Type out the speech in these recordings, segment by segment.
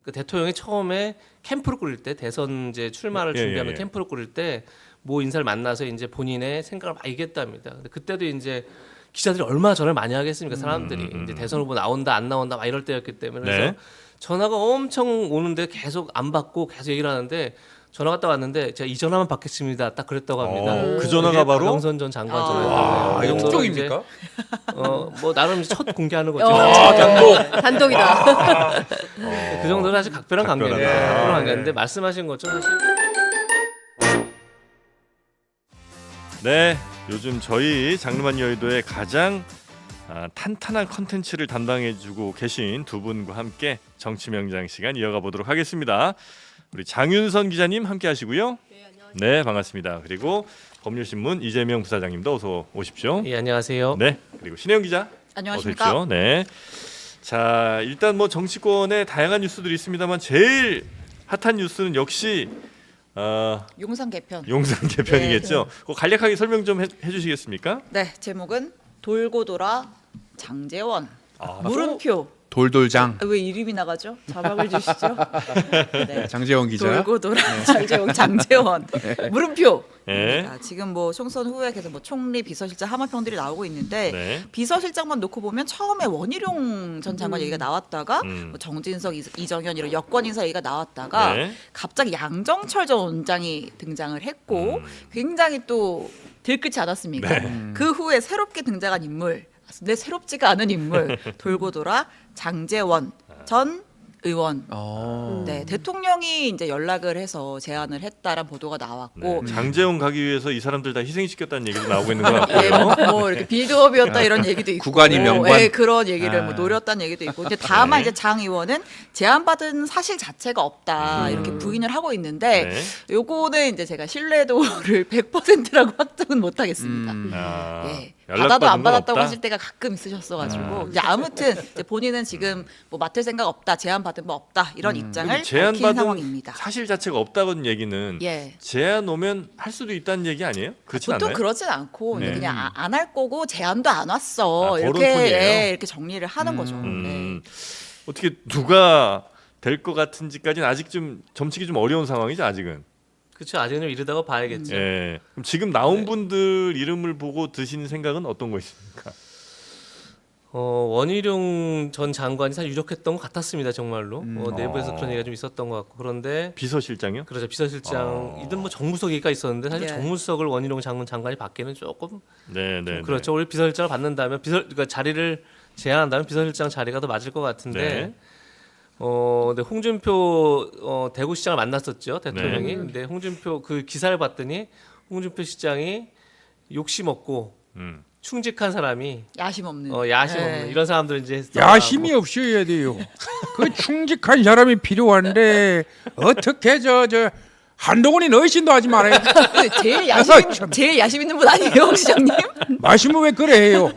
그 대통령이 처음에 캠프를 꾸릴 때 대선 이제 출마를 준비하는 캠프를 꾸릴 때 모 인사를 만나서 이제 본인의 생각을 막 얘기했답니다. 근데 그때도 이제 기자들이 얼마나 전화를 많이 하겠습니까? 사람들이 이제 대선 후보 나온다 안 나온다 막 이럴 때였기 때문에 그래서 전화가 엄청 오는데 계속 안 받고 계속 얘기를 하는데 전화가 딱 왔는데 제가 이 전화만 받겠습니다. 딱 그랬다고 합니다. 그 전화가 바로 박영선 전 장관 전화였다고 해요. 특종입니까? 뭐 나름 첫 공개하는 거죠. 단독이다. 그 정도는 사실 각별한 관계인데, 각별한 관계인데 말씀하신 것처럼 사실 네, 요즘 저희 장르만 여의도의 가장 탄탄한 컨텐츠를 담당해주고 계신 두 분과 함께 정치명장 시간 이어가 보도록 하겠습니다. 우리 장윤선 기자님 함께하시고요. 네, 반갑습니다. 그리고 법률신문 이재명 부사장님도 어서 오십시오. 예, 안녕하세요. 네, 그리고 신혜영 기자 안녕하십니까? 어서 오십시오. 네, 자 일단 뭐 정치권에 다양한 뉴스들이 있습니다만 제일 핫한 뉴스는 역시 용산 개편. 용산 개편이겠죠. 그거 간략하게 설명 좀 해주시겠습니까? 네, 제목은 돌고 돌아 장제원. 아, 물음표. 돌돌장. 왜 이름이 나가죠? 자막을 주시죠. 네. 장재원 기자. 돌고 돌아 장제원. 물음표. 네. 지금 뭐 총선 후에 계속 뭐 총리, 비서실장, 하마평들이 나오고 있는데 네. 비서실장만 놓고 보면 처음에 원희룡 전 장관 얘기가 나왔다가 뭐 정진석, 이정현 이런 여권 인사 얘기가 나왔다가 네. 갑자기 양정철 전 원장이 등장을 했고 굉장히 또 들끓지 않았습니까? 네. 그 후에 새롭게 등장한 인물, 근데 새롭지가 않은 인물 돌고 돌아 장제원 전 의원. 네, 대통령이 이제 연락을 해서 제안을 했다라는 보도가 나왔고 장재원 가기 위해서 이 사람들 다 희생시켰다는 얘기도 나오고 있는 것 예, 같고요. 뭐 이렇게 빌드업이었다 이런 얘기도 있고 구관이 명관. 예, 그런 얘기를 뭐 노렸다는 얘기도 있고 근데 다만 이제 장 의원은 제안받은 사실 자체가 없다 이렇게 부인을 하고 있는데 네. 요거는 이제 제가 신뢰도를 100%라고 확정은 못 하겠습니다. 예. 받아도 안 받았다고 하실 때가 가끔 있으셨어가지고 이제 아무튼 이제 본인은 지금 뭐 맡을 생각 없다, 제안 받은 바 없다 이런 입장을 밝힌 제안받은 상황입니다. 사실 자체가 없다는 얘기는 예. 제안 오면 할 수도 있다는 얘기 아니에요? 그렇지 보통 않나요? 그러진 않고 이제 네. 그냥 안 할 거고 제안도 안 왔어 그런 이렇게 톤이에요? 예, 이렇게 정리를 하는 거죠. 네. 어떻게 누가 될 것 같은지까지는 아직 좀 점치기 좀 어려운 상황이죠 아직은. 그렇죠. 아직은 좀 이르다고 봐야겠죠. 예. 그럼 지금 나온 분들 이름을 보고 드시는 생각은 어떤 거 있습니까? 원희룡 전 장관이 사실 유력했던 것 같았습니다. 정말로 내부에서 그런 얘기가 좀 있었던 것 같고 그런데 비서실장이요? 그렇죠. 비서실장이든 뭐 정무석 얘기가 있었는데 사실 예. 정무석을 원희룡 장관이 받기는 조금 네, 네. 그렇죠. 우리 비서실장을 받는다면 그러니까 자리를 제안한다면 비서실장 자리가 더 맞을 것 같은데. 네. 근데 홍준표 대구시장을 만났었죠 대통령이. 네. 근데 홍준표 그 기사를 봤더니 홍준표 시장이 욕심 없고 충직한 사람이 야심 없는. 야심 예. 없는 이런 사람들 이제 야심이 없어야 돼요. 그 충직한 사람이 필요한데 어떻게 저 한동훈이 의심도 하지 말아요. 제일 야심 있는 분 아니에요, 홍 시장님? 마시면 왜 그래 해요.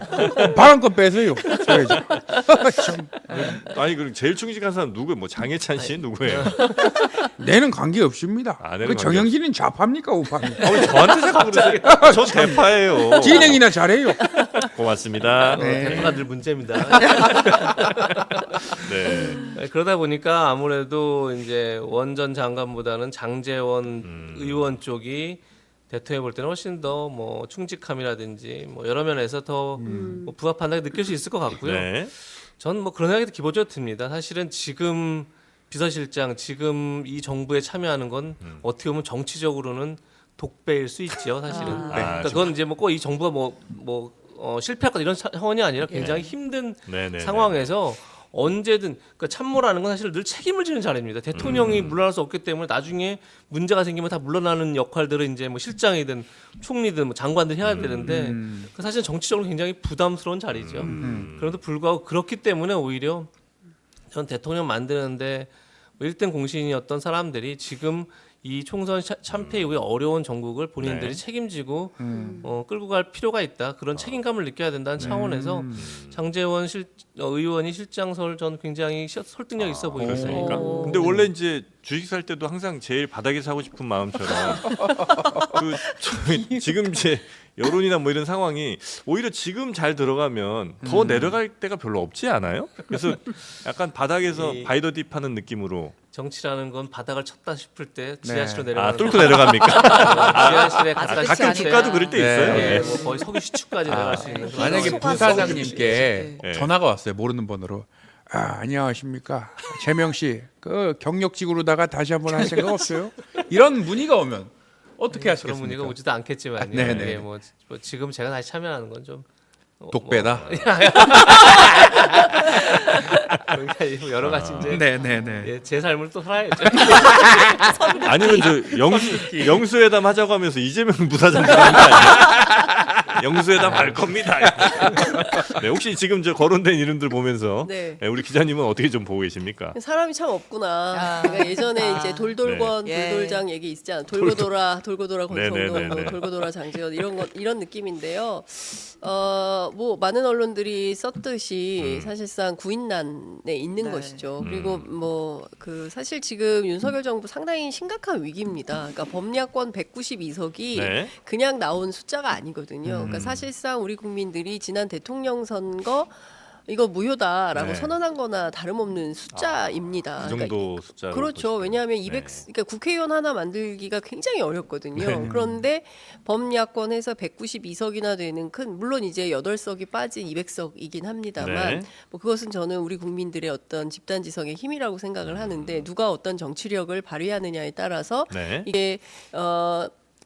바람껏 빼서요. 줘야지. 참, 아니 그럼 제일 충직한 사람 누구? 뭐 장해찬 씨 누구예요? 내는 관계 없습니다. 내는 그 관계 정영진은 좌파입니까 우파입니까? 왜 저한테 자꾸 그러세요? 저 대파예요. 진행이나 잘해요. 고맙습니다. 대파가 늘 문제입니다. 네. 그러다 보니까 아무래도 이제 원 전 장관보다는 장제원 의원 쪽이 대통령 볼 때는 훨씬 더 뭐 충직함이라든지 뭐 여러 면에서 더 뭐 부합한다고 느낄 수 있을 것 같고요. 네. 전 뭐 그런 생각이 기본적으로 듭니다. 사실은 지금 비서실장 지금 이 정부에 참여하는 건 어떻게 보면 정치적으로는 독배일 수 있죠. 사실은. 그러니까 그건 이제 뭐 꼭 이 정부가 실패할 것 이런 차원이 아니라 굉장히 힘든 네네. 상황에서 언제든 그러니까 참모라는 건 사실 늘 책임을 지는 자리입니다. 대통령이 물러날 수 없기 때문에 나중에 문제가 생기면 다 물러나는 역할들을 이제 뭐 실장이든 총리든 뭐 장관들 해야 되는데 그 사실 정치적으로 굉장히 부담스러운 자리죠. 그럼에도 불구하고 그렇기 때문에 오히려 전 대통령 만드는데 뭐 1등 공신이었던 사람들이 지금 이 총선 참패 이후에 어려운 정국을 본인들이 네. 책임지고 끌고 갈 필요가 있다. 그런 책임감을 느껴야 된다는 차원에서 장제원 의원이 실장설 전 굉장히 설득력 있어 보입니다. 그렇습니까? 근데 원래 이제 주식 살 때도 항상 제일 바닥에 사고 싶은 마음처럼 지금 이제 여론이나 뭐 이런 상황이 오히려 지금 잘 들어가면 더 내려갈 때가 별로 없지 않아요? 그래서 약간 바닥에서 이- 바이 더 딥 하는 느낌으로 정치라는 건 바닥을 쳤다 싶을 때 지하실로 아 내려가는 뚫고 내려갑니까? 지하실에 갔다 끝이 가끔 아니라. 주가도 그럴 때 있어요. 네. 예, 뭐 거의 서기 시축까지 내려갈 수 있는 그런 만약에 상황이 부사장님께 네. 전화가 왔어요. 모르는 번호로. 안녕하십니까. 재명 씨. 그 경력직으로다가 다시 한번 할 생각 없어요? 이런 문의가 오면 어떻게 그런 하시겠습니까? 문의가 오지도 않겠지만요. 네네. 예, 뭐 지금 제가 다시 참여하는 건 좀 독배다. 그러니까 여러 가지 이제 네네네. 예, 제 삶을 또 살아야죠. 아니면 저 영수회담 하자고 하면서 이재명 부사장 들어간 거 아니에요? 영수회담 할 겁니다. 네, 혹시 지금 저 거론된 이름들 보면서 네. 우리 기자님은 어떻게 좀 보고 계십니까? 사람이 참 없구나. 아. 그러니까 예전에 이제 돌돌권, 네. 돌돌장 얘기 있잖아. 돌고 돌아 권성동, 네네네네. 뭐 돌고 돌아 장지원 이런 느낌인데요. 뭐 많은 언론들이 썼듯이 사실상 구인난에 있는 네. 것이죠. 그리고 뭐 그 사실 지금 윤석열 정부 상당히 심각한 위기입니다. 그러니까 범야권 192석이 네. 그냥 나온 숫자가 아니거든요. 그러니까 사실상 우리 국민들이 지난 대통령 선거 이거 무효다라고 네. 선언한 거나 다름없는 숫자입니다. 그 정도 숫자로 그렇죠. 보시면. 왜냐하면 200 네. 그러니까 국회의원 하나 만들기가 굉장히 어렵거든요. 네. 그런데 범야권에서 192석이나 되는 큰 물론 이제 8석이 빠진 200석이긴 합니다만 네. 뭐 그것은 저는 우리 국민들의 어떤 집단 지성의 힘이라고 생각을 하는데 누가 어떤 정치력을 발휘하느냐에 따라서 네. 이게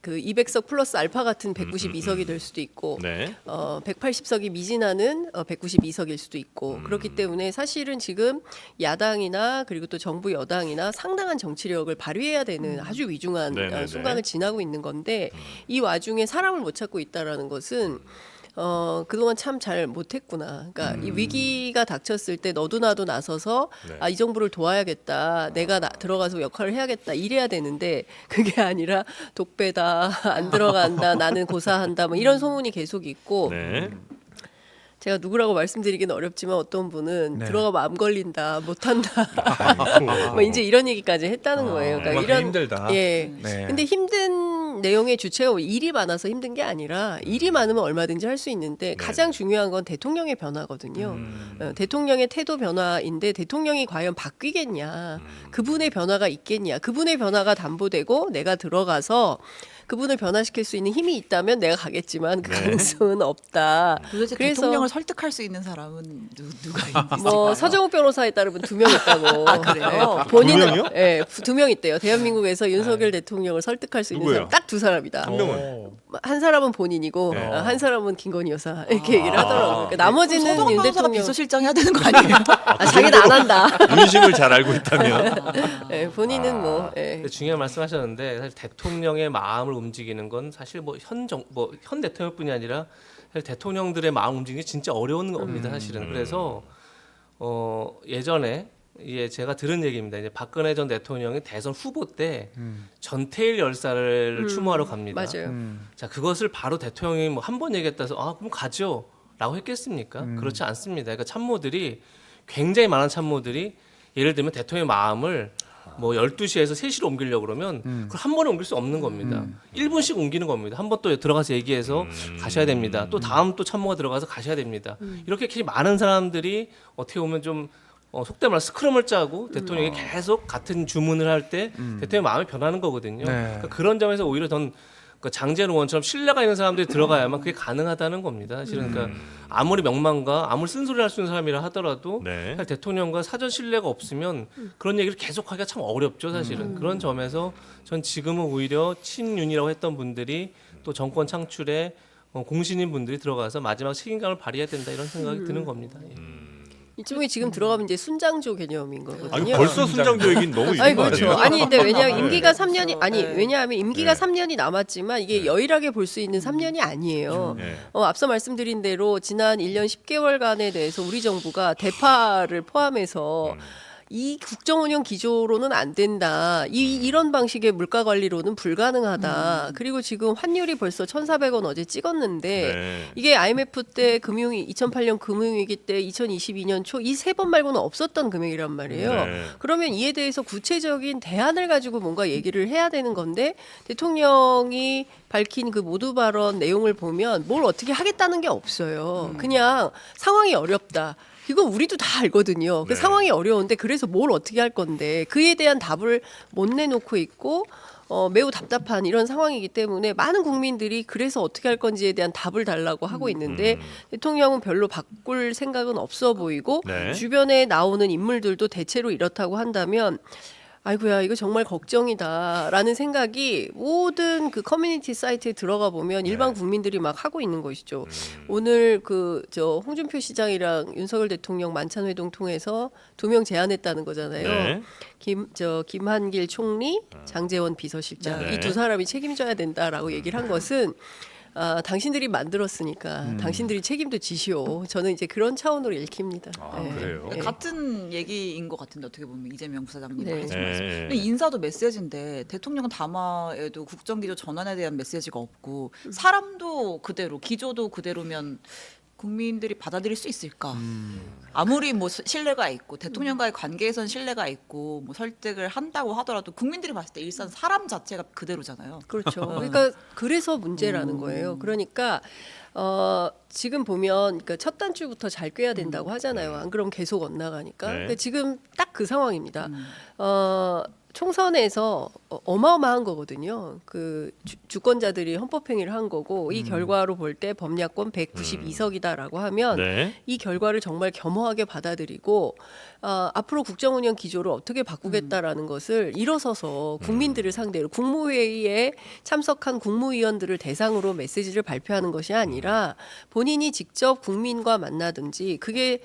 그 200석 플러스 알파 같은 192석이 될 수도 있고 네. 180석이 미진하는 192석일 수도 있고 그렇기 때문에 사실은 지금 야당이나 그리고 또 정부 여당이나 상당한 정치력을 발휘해야 되는 아주 위중한 네네네. 순간을 지나고 있는 건데 이 와중에 사람을 못 찾고 있다라는 것은 그동안 참 잘 못했구나. 그러니까 이 위기가 닥쳤을 때 너도 나도 나서서 네. 이 정부를 도와야겠다. 내가 들어가서 역할을 해야겠다. 이래야 되는데 그게 아니라 독배다. 안 들어간다. 나는 고사한다. 뭐 이런 소문이 계속 있고 네. 제가 누구라고 말씀드리기는 어렵지만 어떤 분은 네. 들어가면 암 걸린다. 못한다. 뭐 이제 이런 얘기까지 했다는 거예요. 그러니까 그만큼 힘들다. 예. 네. 근데 힘든 내용의 주체가 일이 많아서 힘든 게 아니라 일이 많으면 얼마든지 할 수 있는데 가장 중요한 건 대통령의 변화거든요. 대통령의 태도 변화인데 대통령이 과연 바뀌겠냐. 그분의 변화가 있겠냐. 그분의 변화가 담보되고 내가 들어가서 그분을 변화시킬 수 있는 힘이 있다면 내가 가겠지만 그 가능성은 없다. 도대체 그래서 대통령을 설득할 수 있는 사람은 누가 있는지. 뭐 서정욱 변호사에 따르면 2명 있다고. 아, 그래요? 본인은 2명이요? 예, 2명 있대요. 대한민국에서 윤석열 대통령을 설득할 수 있는 누구예요? 사람 딱 2사람이다. 한 명은 한 사람은 본인이고 네. 한 사람은 김건희 여사 이렇게 얘기를 하더라고요. 그러니까 나머지는 서정 윤 변호사가 대통령 비서실장 해야 되는 거 아니에요? 자기는 안 한다. 윤심을 잘 알고 있다면 예, 본인은 뭐 예. 근데 중요한 말씀하셨는데 사실 대통령의 마음을 움직이는 건 사실 뭐 현 대통령뿐이 아니라 사실 대통령들의 마음 움직이기 진짜 어려운 겁니다. 사실은 그래서 예전에 제가 들은 얘기입니다. 이제 박근혜 전 대통령이 대선 후보 때 전태일 열사를 추모하러 갑니다. 맞아요. 자 그것을 바로 대통령이 뭐 한 번 얘기했다 해서 그럼 가죠라고 했겠습니까? 그렇지 않습니다. 그러니까 참모들이 굉장히 많은 참모들이 예를 들면 대통령의 마음을 뭐 12시에서 3시로 옮기려고 그러면 그걸 한 번에 옮길 수 없는 겁니다. 1분씩 옮기는 겁니다. 한 번 또 들어가서 얘기해서 가셔야 됩니다. 또 다음 또 참모가 들어가서 가셔야 됩니다. 이렇게 많은 사람들이 어떻게 보면 좀 속된 말 스크럼을 짜고 대통령이 계속 같은 주문을 할 때 대통령 마음이 변하는 거거든요. 네. 그러니까 그런 점에서 오히려 전 장재현 의원처럼 신뢰가 있는 사람들이 들어가야만 그게 가능하다는 겁니다. 사실은 그러니까 아무리 명망과 아무리 쓴소리 할 수 있는 사람이라 하더라도 네. 사실 대통령과 사전 신뢰가 없으면 그런 얘기를 계속하기가 참 어렵죠. 사실은 그런 점에서 전 지금은 오히려 친윤이라고 했던 분들이 또 정권 창출에 공신인 분들이 들어가서 마지막 책임감을 발휘해야 된다 이런 생각이 드는 겁니다. 예. 이쪽에 지금 들어가면 이제 순장조 개념인 거거든요. 아니 벌써 순장조 얘기는 너무 아니 이른 거 그렇죠. 아니에요? 아니 근데 왜냐하면 네. 임기가 3년이 아니 왜냐하면 임기가 네. 3년이 남았지만 이게 여일하게 볼 수 있는 3년이 아니에요. 네. 앞서 말씀드린 대로 지난 1년 10개월간에 대해서 우리 정부가 대파를 포함해서 이 국정운영 기조로는 안 된다. 이런 방식의 물가 관리로는 불가능하다. 그리고 지금 환율이 벌써 1,400원 어제 찍었는데 네. 이게 IMF 때 2008년 금융위기 때 2022년 초 이 세 번 말고는 없었던 금액이란 말이에요. 네. 그러면 이에 대해서 구체적인 대안을 가지고 뭔가 얘기를 해야 되는 건데 대통령이 밝힌 그 모두 발언 내용을 보면 뭘 어떻게 하겠다는 게 없어요. 그냥 상황이 어렵다. 이거 우리도 다 알거든요. 그 네. 상황이 어려운데 그래서 뭘 어떻게 할 건데 그에 대한 답을 못 내놓고 있고 매우 답답한 이런 상황이기 때문에 많은 국민들이 그래서 어떻게 할 건지에 대한 답을 달라고 하고 있는데 대통령은 별로 바꿀 생각은 없어 보이고 네. 주변에 나오는 인물들도 대체로 이렇다고 한다면 아이고야 이거 정말 걱정이다라는 생각이 모든 그 커뮤니티 사이트에 들어가 보면 일반 국민들이 막 하고 있는 것이죠. 오늘 그 저 홍준표 시장이랑 윤석열 대통령 만찬 회동 통해서 2명 제안했다는 거잖아요. 네. 김한길 총리, 장제원 비서실장 네. 이 두 사람이 책임져야 된다라고 얘기를 한 것은 당신들이 만들었으니까 당신들이 책임도 지시오. 저는 이제 그런 차원으로 읽힙니다. 아, 네. 그래요? 네. 같은 얘기인 것 같은데 어떻게 보면 이재명 부사장님 네. 하신 말씀. 네. 근데 인사도 메시지인데 대통령 담화에도 국정기조 전환에 대한 메시지가 없고 사람도 그대로 기조도 그대로면 국민들이 받아들일 수 있을까? 아무리 뭐 신뢰가 있고 대통령과의 관계에선 신뢰가 있고 뭐 설득을 한다고 하더라도 국민들이 봤을 때 일단 사람 자체가 그대로잖아요. 그렇죠. 그러니까 그래서 문제라는 거예요. 그러니까 지금 보면 그러니까 첫 단추부터 잘 꿰야 된다고 하잖아요. 안 그러면 계속 엇나가니까. 네. 그러니까 지금 딱 그 상황입니다. 총선에서 어마어마한 거거든요. 그 주권자들이 헌법행위를 한 거고 이 결과로 볼 때 범야권 192석이다라고 하면 네. 이 결과를 정말 겸허하게 받아들이고 앞으로 국정운영 기조를 어떻게 바꾸겠다라는 것을 일어서서 국민들을 상대로 국무회의에 참석한 국무위원들을 대상으로 메시지를 발표하는 것이 아니라 본인이 직접 국민과 만나든지 그게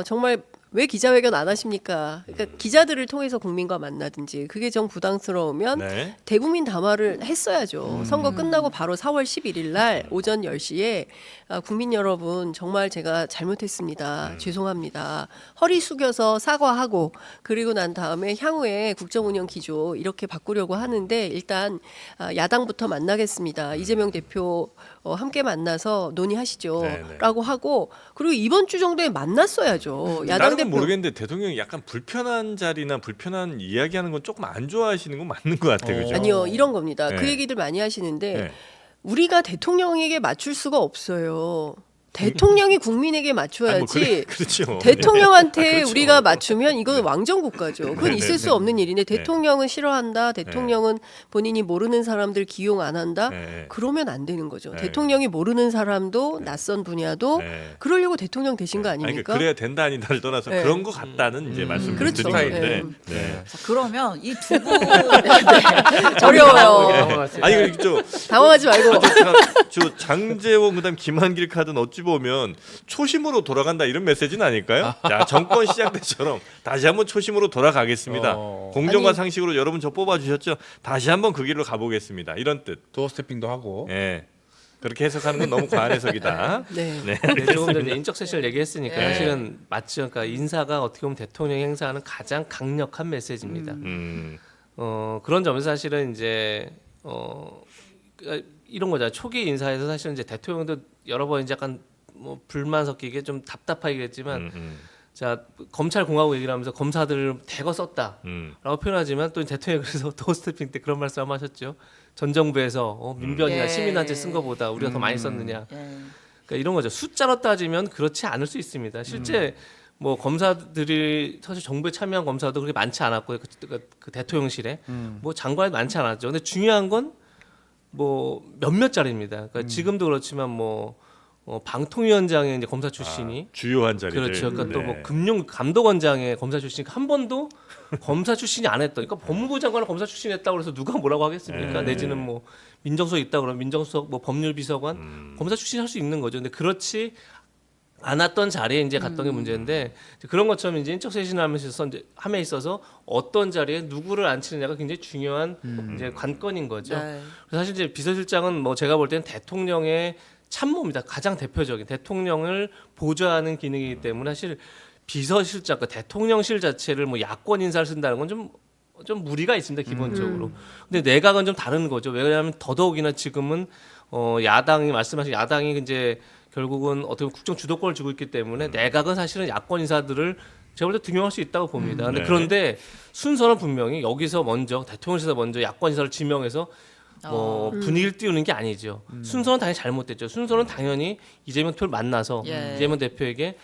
정말 왜 기자회견 안 하십니까? 그러니까 기자들을 통해서 국민과 만나든지 그게 정 부담스러우면 네. 대국민 담화를 했어야죠. 선거 끝나고 바로 4월 11일 날 오전 10시에 국민 여러분 정말 제가 잘못했습니다. 죄송합니다. 허리 숙여서 사과하고 그리고 난 다음에 향후에 국정운영 기조 이렇게 바꾸려고 하는데 일단 야당부터 만나겠습니다. 이재명 대표 함께 만나서 논의하시죠. 네네. 라고 하고 그리고 이번 주 정도에 만났어야죠. 야당 나는 대표 모르겠는데 대통령이 약간 불편한 자리나 불편한 이야기하는 건 조금 안 좋아하시는 건 맞는 것 같아요. 그죠? 아니요 이런 겁니다. 네. 그 얘기들 많이 하시는데 네. 우리가 대통령에게 맞출 수가 없어요. 대통령이 국민에게 아니, 맞춰야지. 뭐 그렇죠. 대통령한테 아, 그렇죠. 우리가 맞추면 이건 왕정 국가죠. 그건 네, 있을 네, 수 네. 없는 일인데 대통령은 싫어한다. 대통령은 본인이 모르는 사람들 기용 안 한다. 네. 그러면 안 되는 거죠. 네. 대통령이 모르는 사람도 낯선 분야도 네. 그러려고 대통령 되신 거 아니, 아닙니까? 그러니까 그래야 된다 아니다를 떠나서 네. 그런 것 같다는 이제 말씀을 그렇죠. 드린 건데. 네. 네. 자, 그러면 이 두 분 어려워요. 아니 그저 당황하지 말고. 저 장제원 그다음 김한길 카드는 어찌 보면 초심으로 돌아간다 이런 메시지는 아닐까요? 자 정권 시작 때처럼 다시 한번 초심으로 돌아가겠습니다. 공정과 아니, 상식으로 여러분 저 뽑아주셨죠? 다시 한번 그 길로 가보겠습니다. 이런 뜻. 도어 스태핑도 하고. 예. 그렇게 해석하는 건 너무 과한 해석이다. 네. 네. 네, 조금 전에 인적 쇄신을 얘기했으니까 네. 사실은 맞죠. 그러니까 인사가 어떻게 보면 대통령이 행사하는 가장 강력한 메시지입니다. 그런 점에서 사실은 이제 그러니까 이런 거잖아요. 초기 인사에서 사실은 이제 대통령도 여러 번 이제 약간 뭐 불만 섞이게 좀 답답하겠지만 자 검찰 공화국 얘기를 하면서 검사들을 대거 썼다라고 표현하지만 또 대통령이 그래서 도어스태핑 때 그런 말씀하셨죠. 전 정부에서 민변이나 예. 시민한테 쓴 거보다 우리가 더 많이 썼느냐. 예. 그러니까 이런 거죠. 숫자로 따지면 그렇지 않을 수 있습니다. 실제 뭐 검사들이 사실 정부에 참여한 검사도 그렇게 많지 않았고요. 그 대통령실에 뭐 장관이 많지 않았죠. 근데 중요한 건 뭐 몇몇 자리입니다. 그러니까 지금도 그렇지만 뭐 방통위원장의 이제 검사 출신이 주요한 자리들. 그렇죠. 그러니까 또 뭐 네. 금융감독원장의 검사 출신이 한 번도 검사 출신이 안 했던. 그러니까 법무부 장관을 검사 출신이 했다고 그래서 누가 뭐라고 하겠습니까? 네. 내지는 뭐 민정수석 있다 그러면 민정수석 뭐 법률비서관 검사 출신 할 수 있는 거죠. 근데 그렇지 않았던 자리에 이제 갔던 게 문제인데 이제 그런 것처럼 이제 인적 쇄신을 하면서 이제 함에 있어서 어떤 자리에 누구를 앉히느냐가 굉장히 중요한 이제 관건인 거죠. 네. 그래서 사실 이제 비서실장은 뭐 제가 볼 때는 대통령의 참모입니다. 가장 대표적인 대통령을 보좌하는 기능이기 때문에 사실 비서실장, 그러니까 대통령실 자체를 뭐 야권 인사를 쓴다는 건 좀 무리가 있습니다 기본적으로. 근데 내각은 좀 다른 거죠. 왜냐하면 더더욱이나 지금은 야당이 말씀하신 야당이 이제 결국은 어떻게 보면 국정 주도권을 쥐고 있기 때문에 내각은 사실은 야권 인사들을 제가 볼 때 등용할 수 있다고 봅니다. 근데 네. 그런데 순서는 분명히 여기서 먼저 대통령실에서 먼저 야권 인사를 지명해서 분위기를 띄우는 게 아니죠. 순서는 당연히 잘못됐죠. 순서는 당연히 이재명 대표를 만나서 예. 이재명 대표에게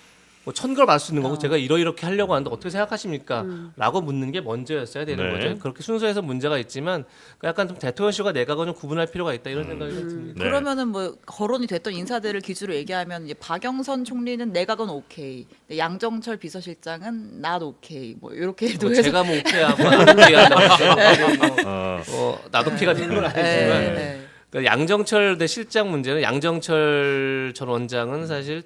뭐 천걸 받을 수 있는 거고 제가 이렇게 하려고 하는데 어떻게 생각하십니까? 라고 묻는 게 먼저였어야 되는 네. 거죠. 그렇게 순서에서 문제가 있지만 약간 좀 대통령실과 내각은 좀 구분할 필요가 있다 이런 생각이 좀 듭니다. 네. 그러면은 뭐 거론이 됐던 인사들을 기준으로 얘기하면 이제 박영선 총리는 내각은 오케이, 근데 양정철 비서실장은 not 오케이, 뭐 이렇게도 해서 제가 뭐 오케이하고 안 오케이하고 나도 피가 되는 건 아니지만 네. 그러니까 양정철 대 실장 문제는 양정철 전 원장은 사실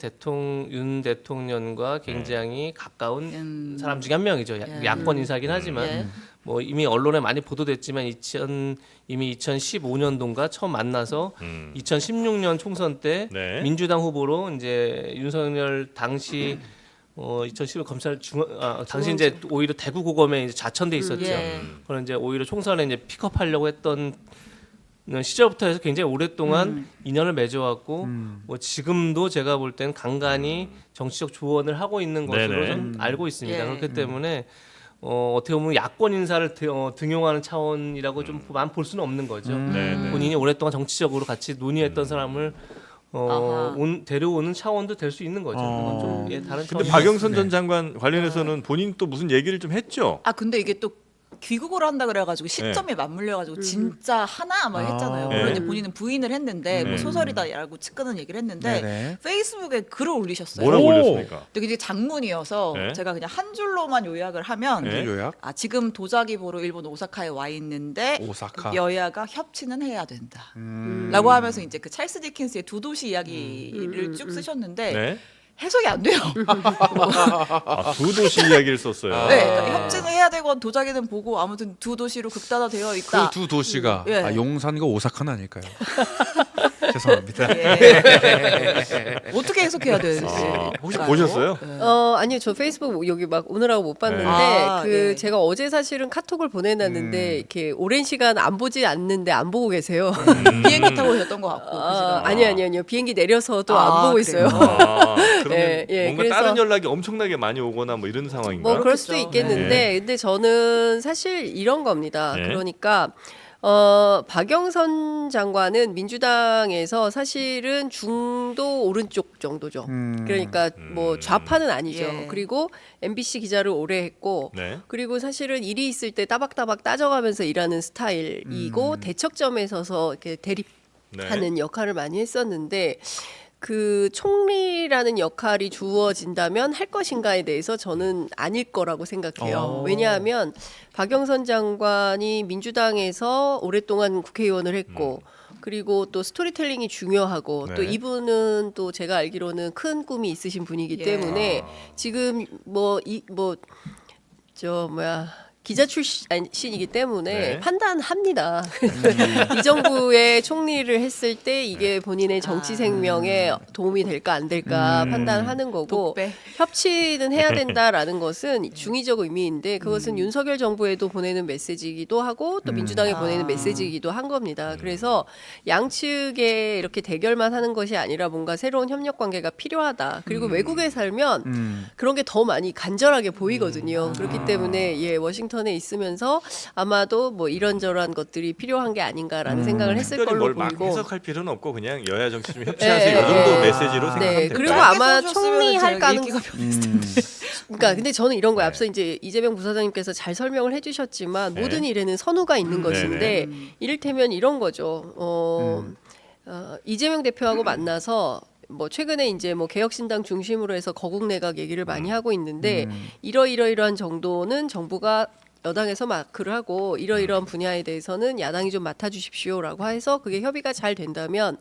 윤 대통령과 굉장히 가까운 사람 중에 한 명이죠. 예. 야권 인사긴 하지만 예. 뭐 이미 언론에 많이 보도됐지만 이미 2015년도인가 처음 만나서 2016년 총선 때 네. 민주당 후보로 이제 윤석열 당시 2015 검찰 당시 이제 오히려 대구 고검에 이제 좌천돼 있었죠. 예. 그런 이제 오히려 총선에 이제 픽업하려고 했던 시절부터 해서 굉장히 오랫동안 인연을 맺어왔고 뭐 지금도 제가 볼 땐 간간히 정치적 조언을 하고 있는 것으로 네네. 좀 알고 있습니다. 예. 그렇기 때문에 어떻게 보면 야권 인사를 등용하는 차원이라고 좀만 볼 수는 없는 거죠. 네네. 본인이 오랫동안 정치적으로 같이 논의했던 사람을 아하. 데려오는 차원도 될 수 있는 거죠. 그건 좀 다른 근데 차원이 박영선 전 장관 관련해서는 본인 또 무슨 얘기를 좀 했죠. 아 근데 이게 또 귀국을 한다 그래가지고 시점에 맞물려가지고 진짜 하나 막 했잖아요. 네. 물론 이제 본인은 부인을 했는데 뭐 소설이다라고 측근은 얘기를 했는데 네네. 페이스북에 글을 올리셨어요. 뭐라고 오. 올렸습니까? 근데 이게 장문이어서 네. 제가 그냥 한 줄로만 요약을 하면 네. 요약. 지금 도자기 보러 일본 오사카에 와 있는데 오사카. 여야가 협치는 해야 된다. 라고 하면서 이제 그 찰스 디킨스의 두 도시 이야기를 쭉 쓰셨는데 네. 해석이 안 돼요. 두 도시 이야기를 썼어요. 네, 그러니까 협치는 해야 되고 도자기는 보고 아무튼 두 도시로 극단화되어 있다. 그 두 도시가 예. 용산과 오사카는 아닐까요? 죄송합니다. 예. 어떻게 해석해야 되는지 혹시 보셨어요? 아니요, 저 페이스북 여기 막 오느라고 못 봤는데 네. 제가 어제 사실은 카톡을 보내놨는데 이렇게 오랜 시간 안 보지 않는데 안 보고 계세요. 비행기 타고 오셨던 것 같고. 그 시간. 아니요. 비행기 내려서도 안 보고 그래요? 있어요. 그러면 예, 뭔가 그래서- 다른 연락이 엄청나게 많이 오거나 뭐 이런 상황인가요? 뭐 그럴 수도 그렇죠. 있겠는데 근데 저는 사실 이런 겁니다. 네. 그러니까 박영선 장관은 민주당에서 사실은 중도 오른쪽 정도죠. 그러니까 뭐 좌파는 아니죠. 예. 그리고 MBC 기자를 오래 했고 네. 그리고 사실은 일이 있을 때 따박따박 따져가면서 일하는 스타일이고 대척점에 서서 이렇게 대립하는 역할을 많이 했었는데 그 총리라는 역할이 주어진다면 할 것인가에 대해서 저는 아닐 거라고 생각해요. 왜냐하면 박영선 장관이 민주당에서 오랫동안 국회의원을 했고 그리고 또 스토리텔링이 중요하고 네. 또 이분은 또 제가 알기로는 큰 꿈이 있으신 분이기 예. 때문에 지금 기자 출신이기 때문에 네. 판단합니다. 이 정부의 총리를 했을 때 이게 본인의 정치 생명에 도움이 될까 안 될까 판단하는 거고 독배. 협치는 해야 된다라는 것은 중의적 의미인데 그것은 윤석열 정부에도 보내는 메시지이기도 하고 또 민주당에 보내는 메시지이기도 한 겁니다. 그래서 양측에 이렇게 대결만 하는 것이 아니라 뭔가 새로운 협력 관계가 필요하다. 그리고 외국에 살면 그런 게 더 많이 간절하게 보이거든요. 그렇기 때문에 워싱턴에 있으면서 아마도 뭐 이런저런 것들이 필요한 게 아닌가라는 생각을 했을 특별히 걸로 뭘 막 보이고. 해석할 필요는 없고 그냥 여야 정치 좀 협치하세요. 이 정도 예. 메시지로 생각하면 네, 됩니다. 그리고 짧게 아마 써줬으면 총리 할 제가 가능. 읽기가 편했을 텐데. 그러니까 근데 저는 이런 거예요. 앞서 이제 이재명 부사장님께서 잘 설명을 해주셨지만 네. 모든 일에는 선후가 있는 것인데 이를테면 이런 거죠. 이재명 대표하고 만나서 뭐 최근에 이제 뭐 개혁신당 중심으로 해서 거국 내각 얘기를 많이 하고 있는데 이러이러이러한 정도는 정부가 여당에서 마크를 하고 이러이러한 분야에 대해서는 야당이 좀 맡아주십시오라고 해서 그게 협의가 잘 된다면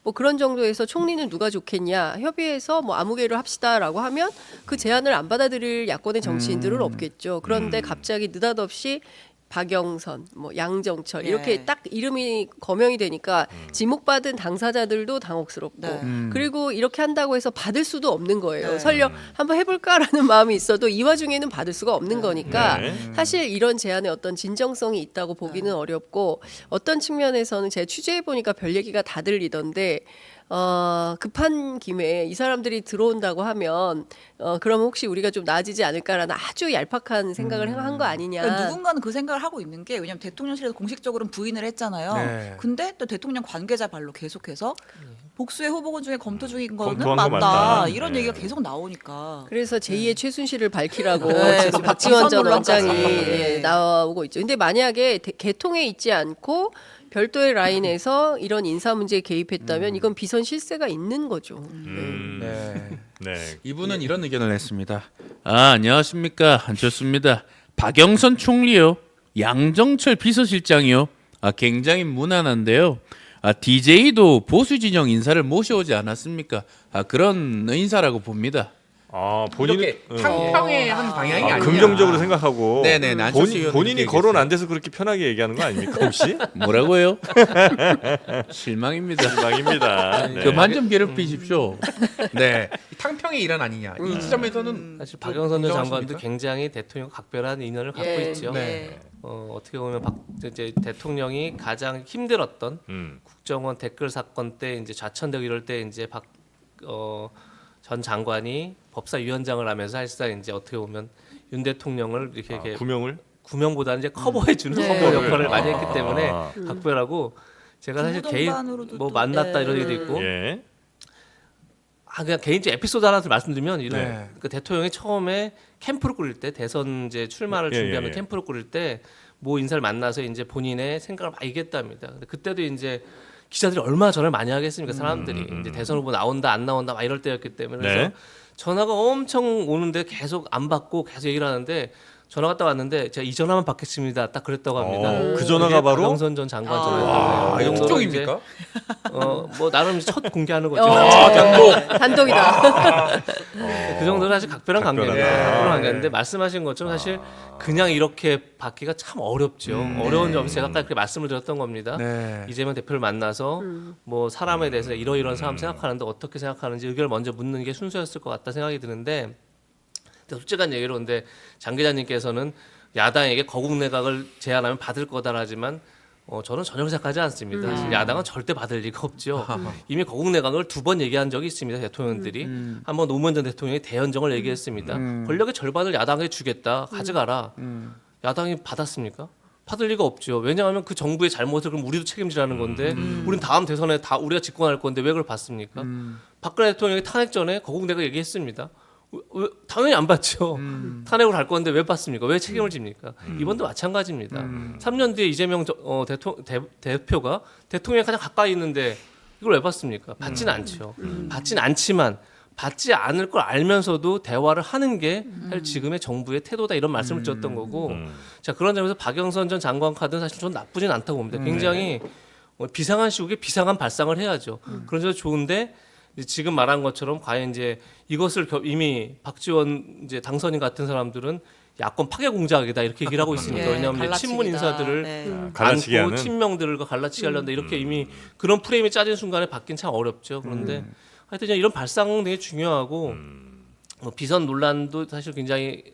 뭐 그런 정도에서 총리는 누가 좋겠냐 협의해서 뭐 아무개로 합시다라고 하면 그 제안을 안 받아들일 야권의 정치인들은 없겠죠. 그런데 갑자기 느닷없이 박영선, 뭐 양정철 네. 이렇게 딱 이름이 거명이 되니까 지목받은 당사자들도 당혹스럽고 네. 그리고 이렇게 한다고 해서 받을 수도 없는 거예요. 네. 설령 한번 해볼까라는 마음이 있어도 이 와중에는 받을 수가 없는 거니까 네. 사실 이런 제안에 어떤 진정성이 있다고 보기는 어렵고 어떤 측면에서는 제가 취재해 보니까 별 얘기가 다 들리던데 급한 김에 이 사람들이 들어온다고 하면 그러면 혹시 우리가 좀 나아지지 않을까라는 아주 얄팍한 생각을 한 거 아니냐. 그러니까 누군가는 그 생각을 하고 있는 게 왜냐하면 대통령실에서 공식적으로는 부인을 했잖아요. 네. 근데 또 대통령 관계자 발로 계속해서 복수의 후보군 중에 검토 중인 거는 검토한 거 맞다. 맞다. 이런 네. 얘기가 계속 나오니까. 그래서 제2의 최순실을 밝히라고 네, 지금 지금 박지원 전 논란까지. 원장이 네. 나오고 있죠. 근데 만약에 개통에 있지 않고 별도의 라인에서 이런 인사 문제에 개입했다면 이건 비선 실세가 있는 거죠. 네. 네. 이분은 이런 의견을 냈습니다. 안녕하십니까, 안철수입니다. 박영선 총리요, 양정철 비서실장이요. 굉장히 무난한데요. DJ도 보수 진영 인사를 모셔오지 않았습니까? 그런 인사라고 봅니다. 본인은 이렇게 탕평해하는 방향이 아니냐. 긍정적으로 생각하고 네네. 안철수 의원은 본인이 이렇게 거론 안 얘기했어요. 돼서 그렇게 편하게 얘기하는 거 아닙니까 혹시? 뭐라고요? 실망입니다. 실망입니다. 네. 그만 좀 괴롭히십시오. 네. 탕평의 일환 아니냐. 이 지점에서는 사실 박영선 전 장관도 인정하십니까? 굉장히 대통령 각별한 인연을 갖고 예, 있죠. 네. 어떻게 보면 이제 대통령이 가장 힘들었던 국정원 댓글 사건 때 이제 좌천되고 이럴 때 이제 전 장관이 법사위원장을 하면서 사실상 이제 어떻게 보면 윤 대통령을 이렇게 구명을 구명보다는 이제 커버해주는 네. 커버 역할을 많이 했기 아. 때문에 각별하고 제가 사실 개인 구부동반으로도 뭐 또- 만났다 네. 이런 얘기도 있고 예. 그냥 개인적 에피소드 하나 말씀드리면 이런 네. 그 대통령이 처음에 캠프를 꾸릴 때 대선 이제 출마를 예, 준비하면 예. 캠프를 꾸릴 때 모 인사를 만나서 이제 본인의 생각을 막 얘기했답니다. 근데 그때도 이제 기자들이 얼마나 전화를 많이 하겠습니까 사람들이 이제 대선 후보 나온다 안 나온다 막 이럴 때였기 때문에 그래서 네. 전화가 엄청 오는데 계속 안 받고 계속 얘기를 하는데 전화가 딱 왔는데 제가 이 전화만 받겠습니다. 딱 그랬다고 합니다. 그 전화가 바로 박영선 전 장관 아. 전화였다고 해요. 이거 그 정도로 이제 특종입니까? 뭐 나름 이제 첫 공개하는 거죠. 단독이다. 그 정도는 사실 각별한 관계입니다. 각별하다. 각별한 관계인데 말씀하신 것처럼 사실 그냥 이렇게 받기가 참 어렵죠. 어려운 점에서 제가 아까 그렇게 말씀을 드렸던 겁니다. 네. 이재명 대표를 만나서 뭐 사람에 대해서 이러이러한 사람 생각하는데 어떻게 생각하는지 의견을 먼저 묻는 게 순서였을 것 같다 생각이 드는데 솔직한 얘기로 근데 장 기자님께서는 야당에게 거국 내각을 제안하면 받을 거다라지만 저는 전혀 생각하지 않습니다. 사실 야당은 절대 받을 리가 없죠. 이미 거국 내각을 2번 얘기한 적이 있습니다. 대통령들이 한번 노무현 전 대통령이 대연정을 얘기했습니다. 권력의 절반을 야당에 주겠다, 가져가라. 야당이 받았습니까? 받을 리가 없죠. 왜냐하면 그 정부의 잘못을 그럼 우리도 책임지라는 건데, 우린 다음 대선에 다 우리가 집권할 건데 왜 그걸 받습니까? 박근혜 대통령이 탄핵 전에 거국 내각 얘기했습니다. 왜, 당연히 안 받죠. 탄핵을 할 건데 왜 받습니까? 왜 책임을 집니까? 이번도 마찬가지입니다. 3년 뒤에 이재명 대표가 대통령에 가장 가까이 있는데 이걸 왜 받습니까? 받지는 않죠. 받지는 않지만 받지 않을 걸 알면서도 대화를 하는 게 사실 지금의 정부의 태도다 이런 말씀을 드렸던 거고 자 그런 점에서 박영선 전 장관 카드는 사실 전 나쁘진 않다고 봅니다. 굉장히 비상한 시국에 비상한 발상을 해야죠. 그런 점에서 좋은데 이제 지금 말한 것처럼 과연 이제 이것을 이미 박지원 이제 당선인 같은 사람들은 야권 파괴 공작이다 이렇게 얘기를 하고 있으니까 예, 왜냐하면 이제 친문 갈라치기다. 인사들을 네. 갈라치기 안고 하는 친명들과 갈라치기 하려는데 이렇게 이미 그런 프레임이 짜진 순간에 받긴 참 어렵죠. 그런데 하여튼 그냥 이런 발상 되게 중요하고 뭐 비선 논란도 사실 굉장히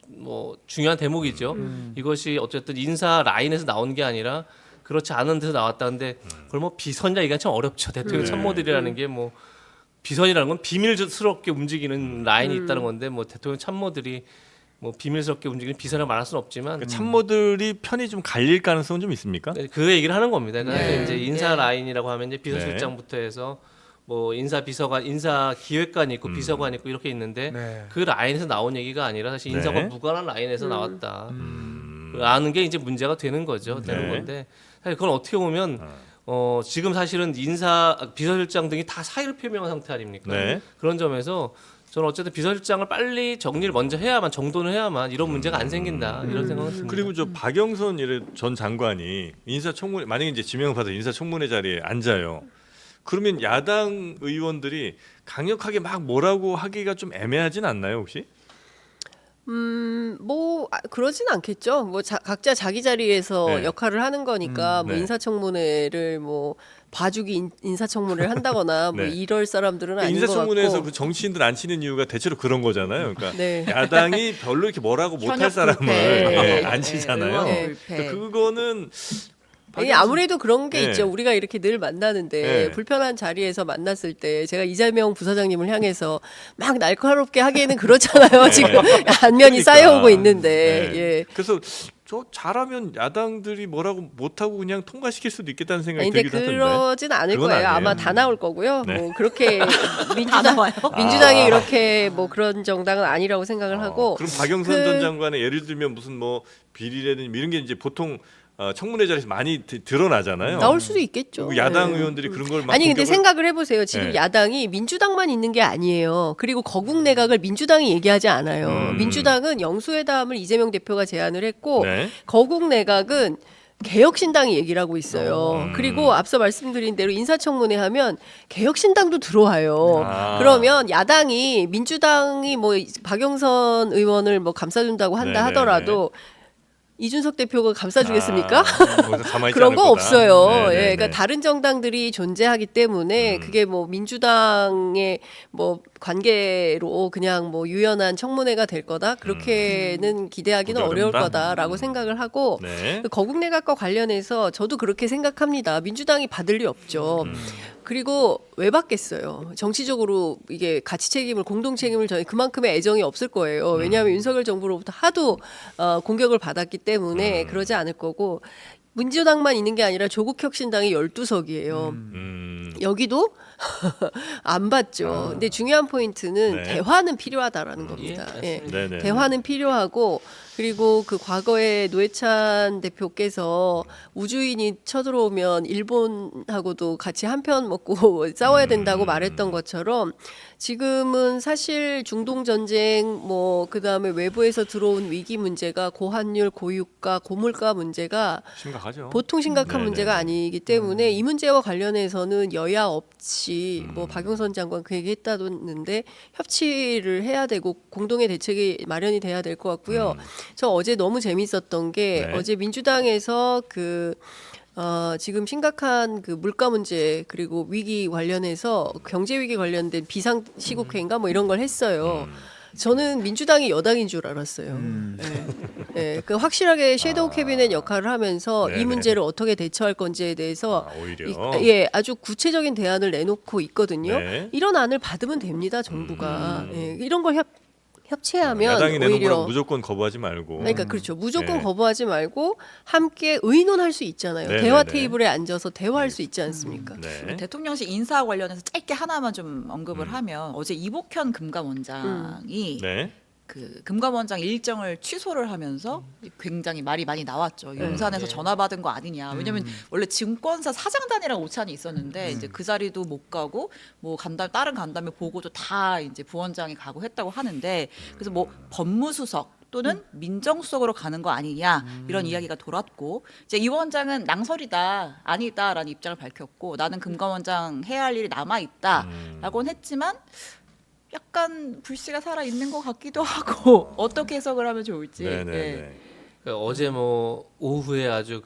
뭐 중요한 대목이죠. 이것이 어쨌든 인사 라인에서 나온 게 아니라 그렇지 않은 데서 나왔다는데 그걸 뭐 비선이라 얘기가 참 어렵죠. 대통령 참모들이라는 게 뭐 비선이라는 건 비밀스럽게 움직이는 라인이 있다는 건데 뭐 대통령 참모들이 뭐 비밀스럽게 움직이는 비선을 말할 수는 없지만 그 참모들이 편이 좀 갈릴 가능성은 좀 있습니까? 네, 그 얘기를 하는 겁니다. 그러니까 네. 이제 인사 네. 라인이라고 하면 이제 비서실장부터 해서 뭐 인사 비서관, 인사 기획관이 있고 비서관이 있고 이렇게 있는데 네. 그 라인에서 나온 얘기가 아니라 사실 인사가 네. 무관한 라인에서 나왔다. 아는 게 이제 문제가 되는 거죠. 되는 네. 건데 사실 그건 어떻게 보면 지금 사실은 비서실장 등이 다 사의를 표명한 상태 아닙니까? 네. 그런 점에서 저는 어쨌든 비서실장을 빨리 정리를 먼저 해야만 정돈을 해야만 이런 문제가 안 생긴다 이런 생각은 듭니다. 그리고 저 박영선 전 장관이 인사청문 만약에 이제 지명을 받아 인사청문회 자리에 앉아요. 그러면 야당 의원들이 강력하게 막 뭐라고 하기가 좀 애매하진 않나요 혹시? 그러진 않겠죠. 뭐 각자 자기 자리에서 네. 역할을 하는 거니까 뭐 네. 인사청문회를 뭐 봐주기 인사청문회를 한다거나 뭐 네. 이럴 사람들은 아닌 것 인사청문회에서 같고. 그 정치인들 안 치는 이유가 대체로 그런 거잖아요. 그러니까 네. 야당이 별로 이렇게 뭐라고 못할 현역 사람을 불패. 안 치잖아요. 네, 네. 불패. 그거는 아니, 아무래도 그런 게 네. 있죠. 우리가 이렇게 늘 만나는데 네. 불편한 자리에서 만났을 때 제가 이재명 부사장님을 향해서 막 날카롭게 하기에는 그렇잖아요. 지금 안면이 그러니까. 쌓여오고 있는데. 네. 예. 그래서 저 잘하면 야당들이 뭐라고 못하고 그냥 통과시킬 수도 있겠다는 생각이 아니, 근데 들기도 하던데. 그러진 않을 그건 거예요. 아니에요. 아마 다 나올 거고요. 네. 뭐 그렇게 다 나와요? 민주당이 이렇게 뭐 그런 정당은 아니라고 생각을 하고. 그럼 박영선 그- 전 장관의 예를 들면 무슨 뭐 비리라든지 이런 게 이제 보통 청문회 자리에서 많이 드러나잖아요. 나올 수도 있겠죠. 그리고 야당 네. 의원들이 그런 걸 막 아니 근데 공격을- 생각을 해보세요. 지금 네. 야당이 민주당만 있는 게 아니에요. 그리고 거국 내각을 민주당이 얘기하지 않아요. 민주당은 영수회담을 이재명 대표가 제안을 했고 네. 거국 내각은 개혁신당이 얘기를 하고 있어요. 그리고 앞서 말씀드린 대로 인사청문회 하면 개혁신당도 들어와요. 아. 그러면 야당이 민주당이 뭐 박영선 의원을 뭐 감싸준다고 한다 네네네. 하더라도 이준석 대표가 감싸주겠습니까? 거기서 가만히 있지 그런 않을 거 거다. 없어요. 네네네. 예, 그러니까 다른 정당들이 존재하기 때문에 그게 뭐 민주당의 뭐 관계로 그냥 뭐 유연한 청문회가 될 거다 그렇게는 기대하기는 보기 어려울 어렵다? 거다라고 생각을 하고 네. 그 거국 내각과 관련해서 저도 그렇게 생각합니다. 민주당이 받을 리 없죠. 그리고 왜 받겠어요? 정치적으로 이게 가치 책임을 공동 책임을 저희 그만큼의 애정이 없을 거예요. 왜냐하면 윤석열 정부로부터 하도 공격을 받았기 때문에 그러지 않을 거고 민주당만 있는 게 아니라 조국혁신당이 12석이에요. 여기도 안 받죠. 근데 중요한 포인트는 네. 대화는 필요하다라는 겁니다. 예. 네네. 대화는 필요하고 그리고 그 과거에 노회찬 대표께서 우주인이 쳐들어오면 일본하고도 같이 한 편 먹고 싸워야 된다고 말했던 것처럼 지금은 사실 중동 전쟁 뭐 그다음에 외부에서 들어온 위기 문제가 고환율, 고유가, 고물가 문제가 심각하죠. 보통 심각한 네네. 문제가 아니기 때문에 이 문제와 관련해서는 여야 없이 뭐 박영선 장관 그 얘기 했다던데 협치를 해야 되고 공동의 대책이 마련이 돼야 될 것 같고요. 저 어제 너무 재밌었던 게 네. 어제 민주당에서 지금 심각한 그 물가 문제 그리고 위기 관련해서 경제 위기 관련된 비상 시국회인가 뭐 이런 걸 했어요. 저는 민주당이 여당인 줄 알았어요. 네, 그 확실하게 섀도우 캐비넷 역할을 하면서 네네. 이 문제를 어떻게 대처할 건지에 대해서 오히려. 아주 구체적인 대안을 내놓고 있거든요. 네. 이런 안을 받으면 됩니다, 정부가. 예, 이런 걸 협치하면 야당이 내는 오히려 거랑 무조건 거부하지 말고. 그러니까 그렇죠. 무조건 네. 거부하지 말고 함께 의논할 수 있잖아요. 네네네. 대화 테이블에 앉아서 대화할 수 있지 않습니까? 네. 대통령실 인사 관련해서 짧게 하나만 좀 언급을 하면 어제 이복현 금감원장이 네. 그 금감원장 일정을 취소를 하면서 굉장히 말이 많이 나왔죠. 용산에서 전화 받은 거 아니냐. 왜냐면 원래 증권사 사장단이랑 오찬이 있었는데 이제 그 자리도 못 가고 뭐 다른 간담회 보고도 다 이제 부원장이 가고 했다고 하는데 그래서 뭐 법무수석 또는 민정수석으로 가는 거 아니냐 이런 이야기가 돌았고 이제 이 원장은 낭설이다 아니다라는 입장을 밝혔고 나는 금감원장 해야 할 일이 남아 있다라고는 했지만 약간 불씨가 살아 있는 것 같기도 하고 어떻게 해석을 하면 좋을지. 네네네. 예. 그 어제 뭐 오후에 아주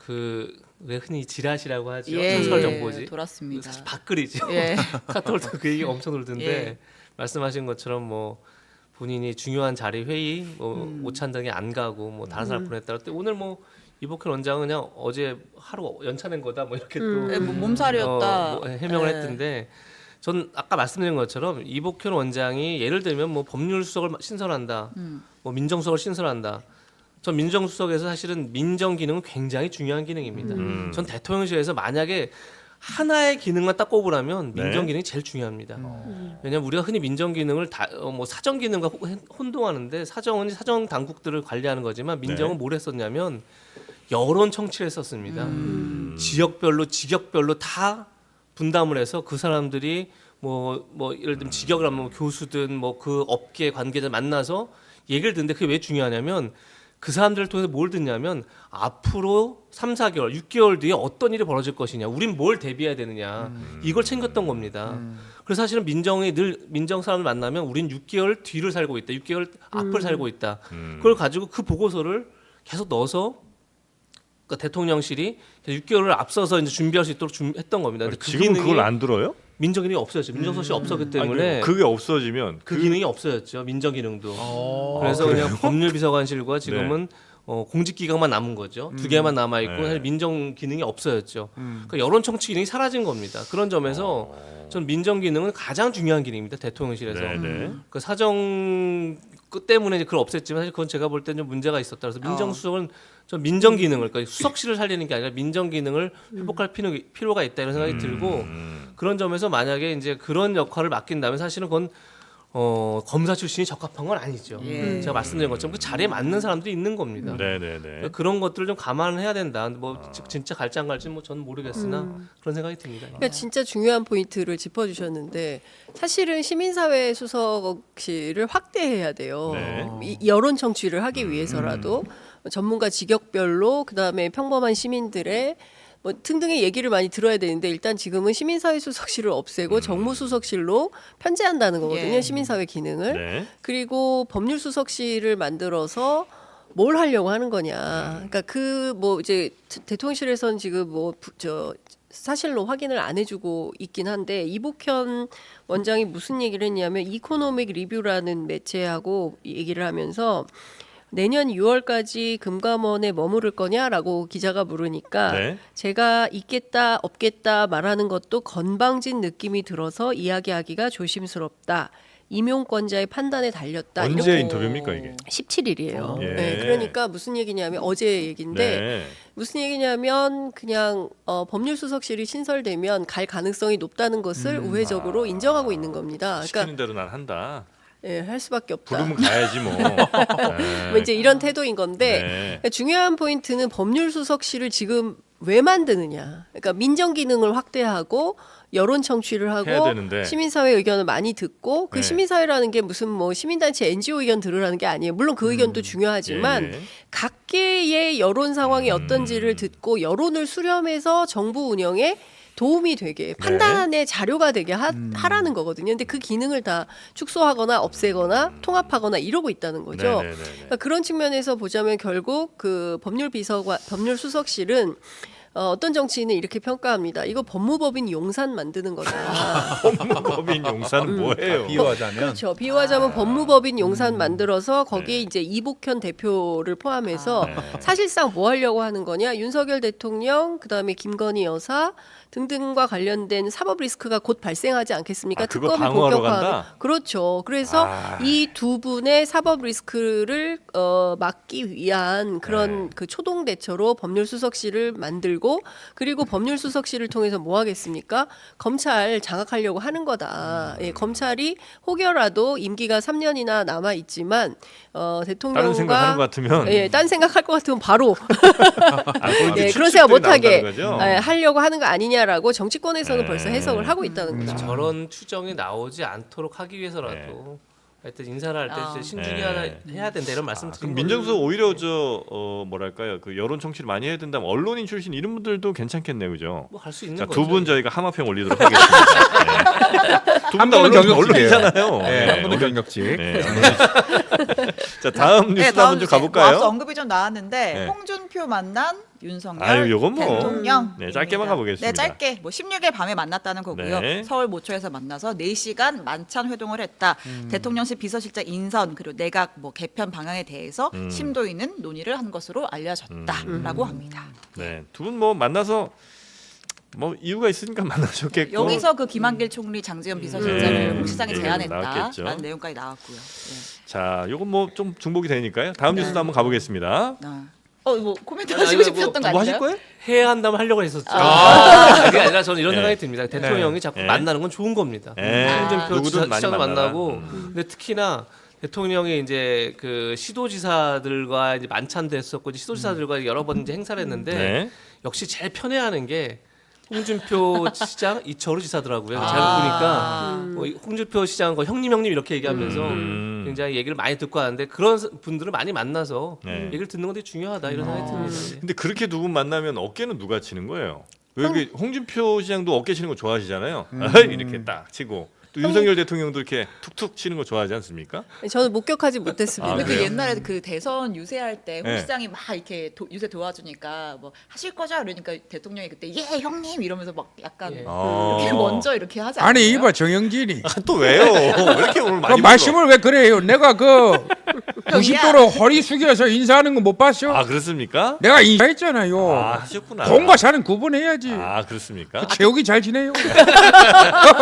왜 흔히 지라시라고 하죠. 예, 소설 예, 정보지. 돌았습니다. 사실 밥글이죠. 예. 카톡으로 그 얘기 엄청 돌던데 예. 말씀하신 것처럼 뭐 본인이 중요한 자리 회의 뭐 오찬장에 안 가고 뭐 다른 사람 보냈다 그때 오늘 뭐 이복현 원장은 그냥 어제 하루 연차낸 거다 뭐 이렇게 또 예, 뭐 몸살이었다. 뭐 해명을 예. 했던데 전 아까 말씀드린 것처럼 이복현 원장이 예를 들면 뭐 법률수석을 신설한다, 뭐 민정수석을 신설한다. 전 민정수석에서 사실은 민정 기능은 굉장히 중요한 기능입니다. 전 대통령실에서 만약에 하나의 기능만 딱 꼽으라면 네. 민정 기능이 제일 중요합니다. 왜냐하면 우리가 흔히 민정 기능을 뭐 사정 기능과 혼동하는데 사정은 사정 당국들을 관리하는 거지만 민정은 네. 뭘 했었냐면 여론 청취를 했었습니다. 지역별로 직역별로 다 분담을 해서 그 사람들이 뭐 예를 들면 직역을 하면 교수든 뭐 그 업계 관계자 만나서 얘기를 듣는데 그게 왜 중요하냐면 그 사람들을 통해서 뭘 듣냐면 앞으로 3, 4개월, 6개월 뒤에 어떤 일이 벌어질 것이냐, 우린 뭘 대비해야 되느냐, 이걸 챙겼던 겁니다. 그래서 사실은 민정 사람을 만나면 우린 6개월 뒤를 살고 있다, 6개월 앞을 살고 있다. 그걸 가지고 그 보고서를 계속 넣어서 그러니까 대통령실이 6개월을 앞서서 이제 준비할 수 있도록 했던 겁니다. 근데 그 지금은 기능이 그걸 안 들어요? 민정 기능이 없어졌죠. 민정서실이 없었기 때문에 아니, 그게 없어지면 그 기능이 없어졌죠. 민정 기능도. 그래서 그래요? 그냥 법률비서관실과 지금은 공직기강만 남은 거죠. 두 개만 남아 있고 네. 사실 민정 기능이 없어졌죠. 그러니까 여론 청취 기능이 사라진 겁니다. 그런 점에서 전 민정 기능은 가장 중요한 기능입니다. 대통령실에서. 네네. 그 사정 때문에 이제 그걸 없앴지만 사실 그건 제가 볼 때는 좀 문제가 있었다. 그래서 민정수석은 전 민정 기능을 그러니까 수석실을 살리는 게 아니라 민정 기능을 회복할 필요가 있다 이런 생각이 들고 그런 점에서 만약에 이제 그런 역할을 맡긴다면 사실은 그건 검사 출신이 적합한 건 아니죠. 예. 제가 말씀드린 것처럼 그 자리에 맞는 사람들이 있는 겁니다. 네네네. 그러니까 그런 것들을 좀 감안해야 된다. 뭐 진짜 갈지 안 갈지 뭐 저는 모르겠으나 그런 생각이 듭니다. 그러니까 진짜 중요한 포인트를 짚어주셨는데 사실은 시민사회 수석실을 확대해야 돼요. 네. 이 여론 청취를 하기 위해서라도 전문가 직역별로 그다음에 평범한 시민들의 뭐 등등의 얘기를 많이 들어야 되는데 일단 지금은 시민사회 수석실을 없애고 정무수석실로 편제한다는 거거든요. 예. 시민사회 기능을. 네. 그리고 법률수석실을 만들어서 뭘 하려고 하는 거냐. 그러니까 그 뭐 이제 대통령실에서는 지금 뭐 사실로 확인을 안 해주고 있긴 한데 이복현 원장이 무슨 얘기를 했냐면 이코노믹 리뷰라는 매체하고 얘기를 하면서 내년 6월까지 금감원에 머무를 거냐라고 기자가 물으니까 네. 제가 있겠다 없겠다 말하는 것도 건방진 느낌이 들어서 이야기하기가 조심스럽다. 임용권자의 판단에 달렸다. 언제 이렇게 인터뷰입니까 이게? 17일이에요. 예. 네, 그러니까 무슨 얘기냐면 어제 얘기인데 네. 무슨 얘기냐면 그냥 법률수석실이 신설되면 갈 가능성이 높다는 것을 우회적으로 인정하고 있는 겁니다. 그러니까 시키는 대로 난 한다. 예, 할 수밖에 없다. 부르면 가야지 뭐. 네. 뭐 이제 이런 태도인 건데 네. 그러니까 중요한 포인트는 법률수석실을 지금 왜 만드느냐. 그러니까 민정 기능을 확대하고 여론 청취를 해야 하고 되는데. 시민사회 의견을 많이 듣고 그 네. 시민사회라는 게 무슨 뭐 시민단체 NGO 의견 들으라는 게 아니에요. 물론 그 의견도 중요하지만 예. 각계의 여론 상황이 어떤지를 듣고 여론을 수렴해서 정부 운영에 도움이 되게 판단의 자료가 되게 하라는 거거든요. 근데 그 기능을 다 축소하거나 없애거나 통합하거나 이러고 있다는 거죠. 네네네네. 그러니까 그런 측면에서 보자면 결국 그 법률수석실은 어떤 정치인은 이렇게 평가합니다. 이거 법무법인 용산 만드는 거다. 법무법인 용사는 뭐예요? 비유하자면 그렇죠. 비유하자면 법무법인 용산 만들어서 거기에 이제 이복현 대표를 포함해서 사실상 뭐 하려고 하는 거냐? 윤석열 대통령, 그다음에 김건희 여사 등등과 관련된 사법 리스크가 곧 발생하지 않겠습니까? 아, 그거 특검을 방어하러 본격화하면 간다? 그렇죠. 그래서 이 두 분의 사법 리스크를 막기 위한 그런 그 초동 대처로 법률수석실을 만들고 그리고 법률수석실을 통해서 뭐 하겠습니까? 검찰 장악하려고 하는 거다. 예, 검찰이 혹여라도 임기가 3년이나 남아 있지만 대통령과 다른 생각하는 것 같으면 예, 딴 생각할 것 같으면 바로 그걸 이제 예, 그런 추측들이 생각 못하게 나온다는 거죠? 예, 하려고 하는 거 아니냐라고 정치권에서는 네. 벌써 해석을 하고 있다는 거죠. 저런 추정이 나오지 않도록 하기 위해서라도 하여튼 인사를 할 때 진짜 신중히 해야 된다 이런 말씀 그럼 드린 민정수 오히려 뭐랄까요 그 여론 청취를 많이 해야 된다면 언론인 출신 이런 분들도 괜찮겠네요, 그죠? 뭐할 수 있는 자, 거죠. 두 분 저희가 함합형 올리도록 하겠습니다. 두 분 다 한 분은 경력직이에요. 언론이잖아요. 네, 한 분은 경력직. 네. 자, 다음 뉴스 다음 한번 좀 주제. 뭐 가볼까요? 앞서 언급이 좀 나왔는데 네. 홍준표 만난 윤석열 아유, 요건 뭐. 대통령. 네, 짧게만 가보겠습니다. 네, 짧게. 뭐 16일 밤에 만났다는 거고요. 네. 서울 모처에서 만나서 4시간 만찬 회동을 했다. 대통령실 비서실장 인선 그리고 내각 뭐 개편 방향에 대해서 심도 있는 논의를 한 것으로 알려졌다라고 합니다. 네, 두 분 뭐 만나서 뭐 이유가 있으니까 만나셨겠고. 여기서 그 김한길 총리 장지현 비서실장을 홍 시장이 예, 제안했다라는 나왔겠죠. 내용까지 나왔고요. 예. 자, 요건 뭐 좀 중복이 되니까요. 다음 뉴스도 한번 가보겠습니다. 뭐 코멘트 아니, 하시고 아니, 뭐 싶으셨던 거 뭐 아니에요? 하실 거예요? 해야 한다면 하려고 했었죠. 그게 아니라 저는 이런 네. 생각이 듭니다. 대통령이 자꾸 네. 만나는 건 좋은 겁니다. 네. 홍준표 누구든 많이 시장도 만나라. 만나고, 근데 특히나 대통령이 이제 그 시도지사들과 이제 만찬도 했었고 이제 시도지사들과 여러 번 이제 행사를 했는데 네. 역시 제일 편애하는 게 홍준표 시장, 이철우 지사더라고요. 잘 보니까 뭐 홍준표 시장과 형님 이렇게 얘기하면서 굉장히 얘기를 많이 듣고 하는데 그런 분들을 많이 만나서 네. 얘기를 듣는 건 되게 중요하다 이런 생각이 듭니다. 근데 그렇게 두 분 만나면 어깨는 누가 치는 거예요? 여기 홍준표 시장도 어깨 치는 거 좋아하시잖아요. 이렇게 딱 치고 또 윤석열 대통령도 이렇게 툭툭 치는 거 좋아하지 않습니까? 저는 목격하지 못했습니다. 아, 근데 그 그래요? 옛날에 그 대선 유세할 때 홍 네. 시장이 막 이렇게 유세 도와주니까 뭐 하실 거죠? 그러니까 대통령이 그때 예 형님 이러면서 막 약간 예. 이렇게 먼저 이렇게 하지 않아요? 아니 이봐 정영진이 또 왜요? 왜 이렇게 오늘 그 많이 말씀을 왜 그래요? 내가 그 90도로 허리 숙여서 인사하는 거 못 봤어? 아 그렇습니까? 내가 인사했잖아요. 아 하셨구나. 공과 사는 구분해야지. 아 그렇습니까? 체육이 잘 지내요.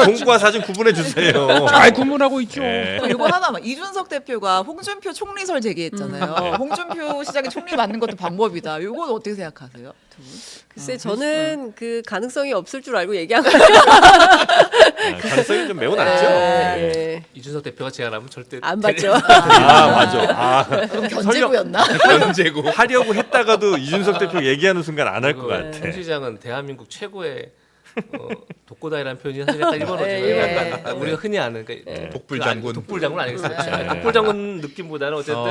공과 사진 구분해 주세요. 잘 구분하고 있죠. 예. 이번 하나만 이준석 대표가 홍준표 총리설 제기했잖아요. 홍준표 시장이 총리 맞는 것도 방법이다. 이건 어떻게 생각하세요? 두 분? 글쎄 저는 그 가능성이 없을 줄 알고 얘기한 거예요. 가능성이 좀 매우 낮죠. 예, 예. 이준석 대표가 제안하면 절대 안 받죠. 아 맞아. 아 그럼 견제구였나? 견제고 하려고 했다가도 이준석 대표 얘기하는 순간 안 할 것 그리고 같아. 홍 시장은 대한민국 최고의 독고다이라는 표현이 사실 약간 일본어죠. 예, 약간 우리가 흔히 아는 그러니까 독불 장군. 독불 장군 아니겠습니까? 네. 독불 장군 느낌보다는 어쨌든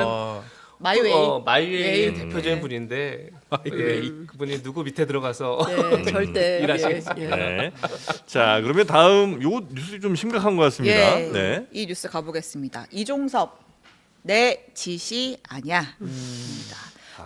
마이웨이. 마이웨이 예. 대표적인 분인데 예, 그분이 누구 밑에 들어가서 네, 절대 일하시겠습니다. 예. 네. 자 그러면 다음 요 뉴스 좀 심각한 것 같습니다. 예. 네. 이 뉴스 가보겠습니다. 이종섭 내 지시 아니야. 입니다.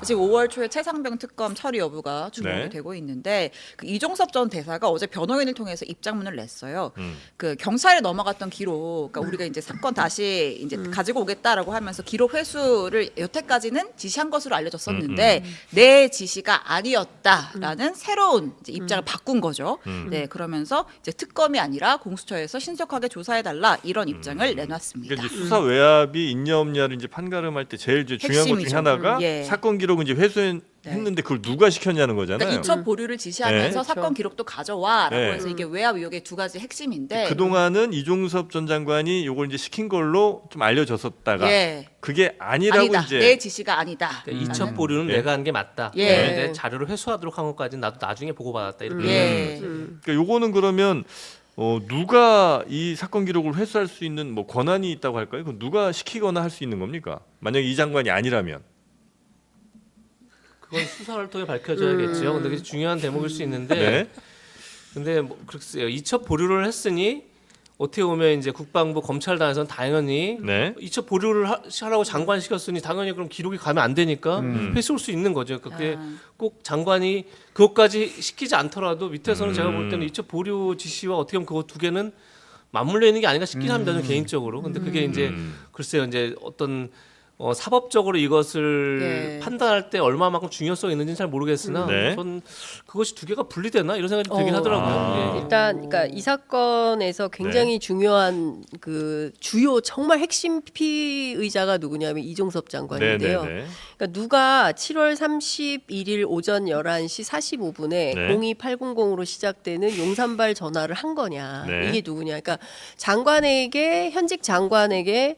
지금 5월 초에 최상병 특검 처리 여부가 주목이 네. 되고 있는데 그 이종섭 전 대사가 어제 변호인을 통해서 입장문을 냈어요. 음. 그 경찰에 넘어갔던 기록, 그러니까 우리가 이제 사건 다시 이제 가지고 오겠다라고 하면서 기록 회수를 여태까지는 지시한 것으로 알려졌었는데 내 지시가 아니었다라는 새로운 이제 입장을 바꾼 거죠. 네, 그러면서 이제 특검이 아니라 공수처에서 신속하게 조사해달라 이런 입장을 내놨습니다. 그러니까 이제 수사 외압이 있냐 없냐를 이제 판가름할 때 제일 이제 중요한 것 중에 핵심이죠. 하나가 예. 사건 기록은 이제 회수했는데 그걸 누가 시켰냐는 거잖아요. 그러니까 이첩 보류를 지시하면서 네. 사건 기록도 가져와라고 네. 해서 이게 외압 의혹의 두 가지 핵심인데 그 동안은 이종섭 전 장관이 요걸 이제 시킨 걸로 좀 알려졌었다가 예. 그게 아니라고 아니다. 이제 내 지시가 아니다. 그러니까 이첩 보류는 예. 내가 한 게 맞다. 예. 그런데 자료를 회수하도록 한 것까지는 나도 나중에 보고받았다 이렇게. 예. 그러니까 요거는 그러면 누가 이 사건 기록을 회수할 수 있는 뭐 권한이 있다고 할까요? 그럼 누가 시키거나 할 수 있는 겁니까? 만약 이 장관이 아니라면. 그건 수사를 통해 밝혀져야겠죠. 근데 그게 중요한 대목일 수 있는데 네. 근데 뭐 글쎄요. 이첩 보류를 했으니 어떻게 보면 이제 국방부 검찰단에서는 당연히 네. 이첩 보류를 하라고 장관 시켰으니 당연히 그럼 기록이 가면 안 되니까 회수할 수 있는 거죠. 그러니까 그게 꼭 장관이 그것까지 시키지 않더라도 밑에서는 제가 볼 때는 이첩 보류 지시와 어떻게 보면 그거 두 개는 맞물려 있는 게 아닌가 싶긴 합니다. 저는 개인적으로. 근데 그게 이제 글쎄요. 이제 어떤 사법적으로 이것을 예. 판단할 때 얼마만큼 중요성이 있는지는 잘 모르겠으나 네. 전 그것이 두 개가 분리되나 이런 생각이 좀 들긴 하더라고요. 예. 일단 그러니까 이 사건에서 굉장히 중요한 그 주요 정말 핵심 피의자가 누구냐면 이종섭 장관인데요. 네. 그러니까 누가 7월 31일 오전 11시 45분에 네. 02800으로 시작되는 용산발 전화를 한 거냐. 네. 이게 누구냐. 그러니까 장관에게 현직 장관에게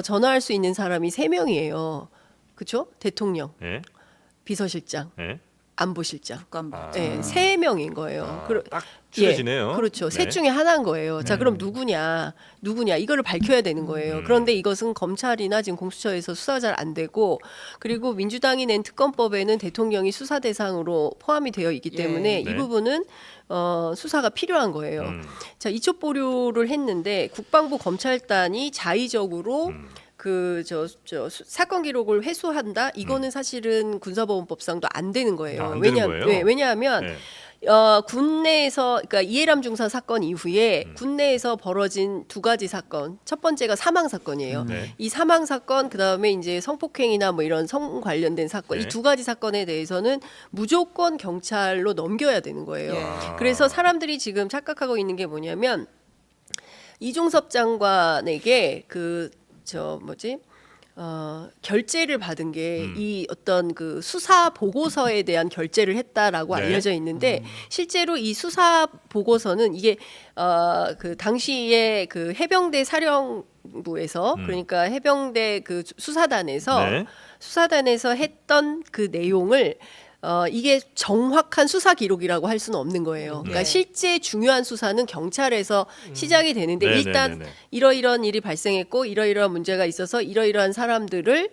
전화할 수 있는 사람이 3명이에요. 그렇죠? 대통령, 네. 비서실장, 네. 안보실장. 국감부. 네, 3명인 거예요. 딱 추려지네요. 예, 그렇죠. 네. 셋 중에 하나인 거예요. 자, 그럼 누구냐 이거를 밝혀야 되는 거예요. 그런데 이것은 검찰이나 지금 공수처에서 수사가 잘 안 되고 그리고 민주당이 낸 특검법에는 대통령이 수사 대상으로 포함이 되어 있기 때문에 네. 이 부분은 수사가 필요한 거예요. 자, 이첩 보류를 했는데 국방부 검찰단이 자의적으로 사건 기록을 회수한다. 이거는 사실은 군사보건법상도 안 되는 거예요. 안 되는 거예요? 왜냐하면 네. 군내에서 그러니까 이해람 중사 사건 이후에 군내에서 벌어진 두 가지 사건. 첫 번째가 사망 사건이에요. 네. 이 사망 사건 그다음에 이제 성폭행이나 뭐 이런 성 관련된 사건. 네. 이 두 가지 사건에 대해서는 무조건 경찰로 넘겨야 되는 거예요. 예. 그래서 사람들이 지금 착각하고 있는 게 뭐냐면 이종섭 장관에게 결재를 받은 게 이 어떤 그 수사 보고서에 대한 결재를 했다라고 네. 알려져 있는데 실제로 이 수사 보고서는 이게 그 당시에 그 해병대 사령부에서 그러니까 해병대 그 수사단에서 네. 수사단에서 했던 그 내용을 이게 정확한 수사 기록이라고 할 수는 없는 거예요. 그러니까 네. 실제 중요한 수사는 경찰에서 시작이 되는데 네네네네. 일단 이러이러한 일이 발생했고 이러이러한 문제가 있어서 이러이러한 사람들을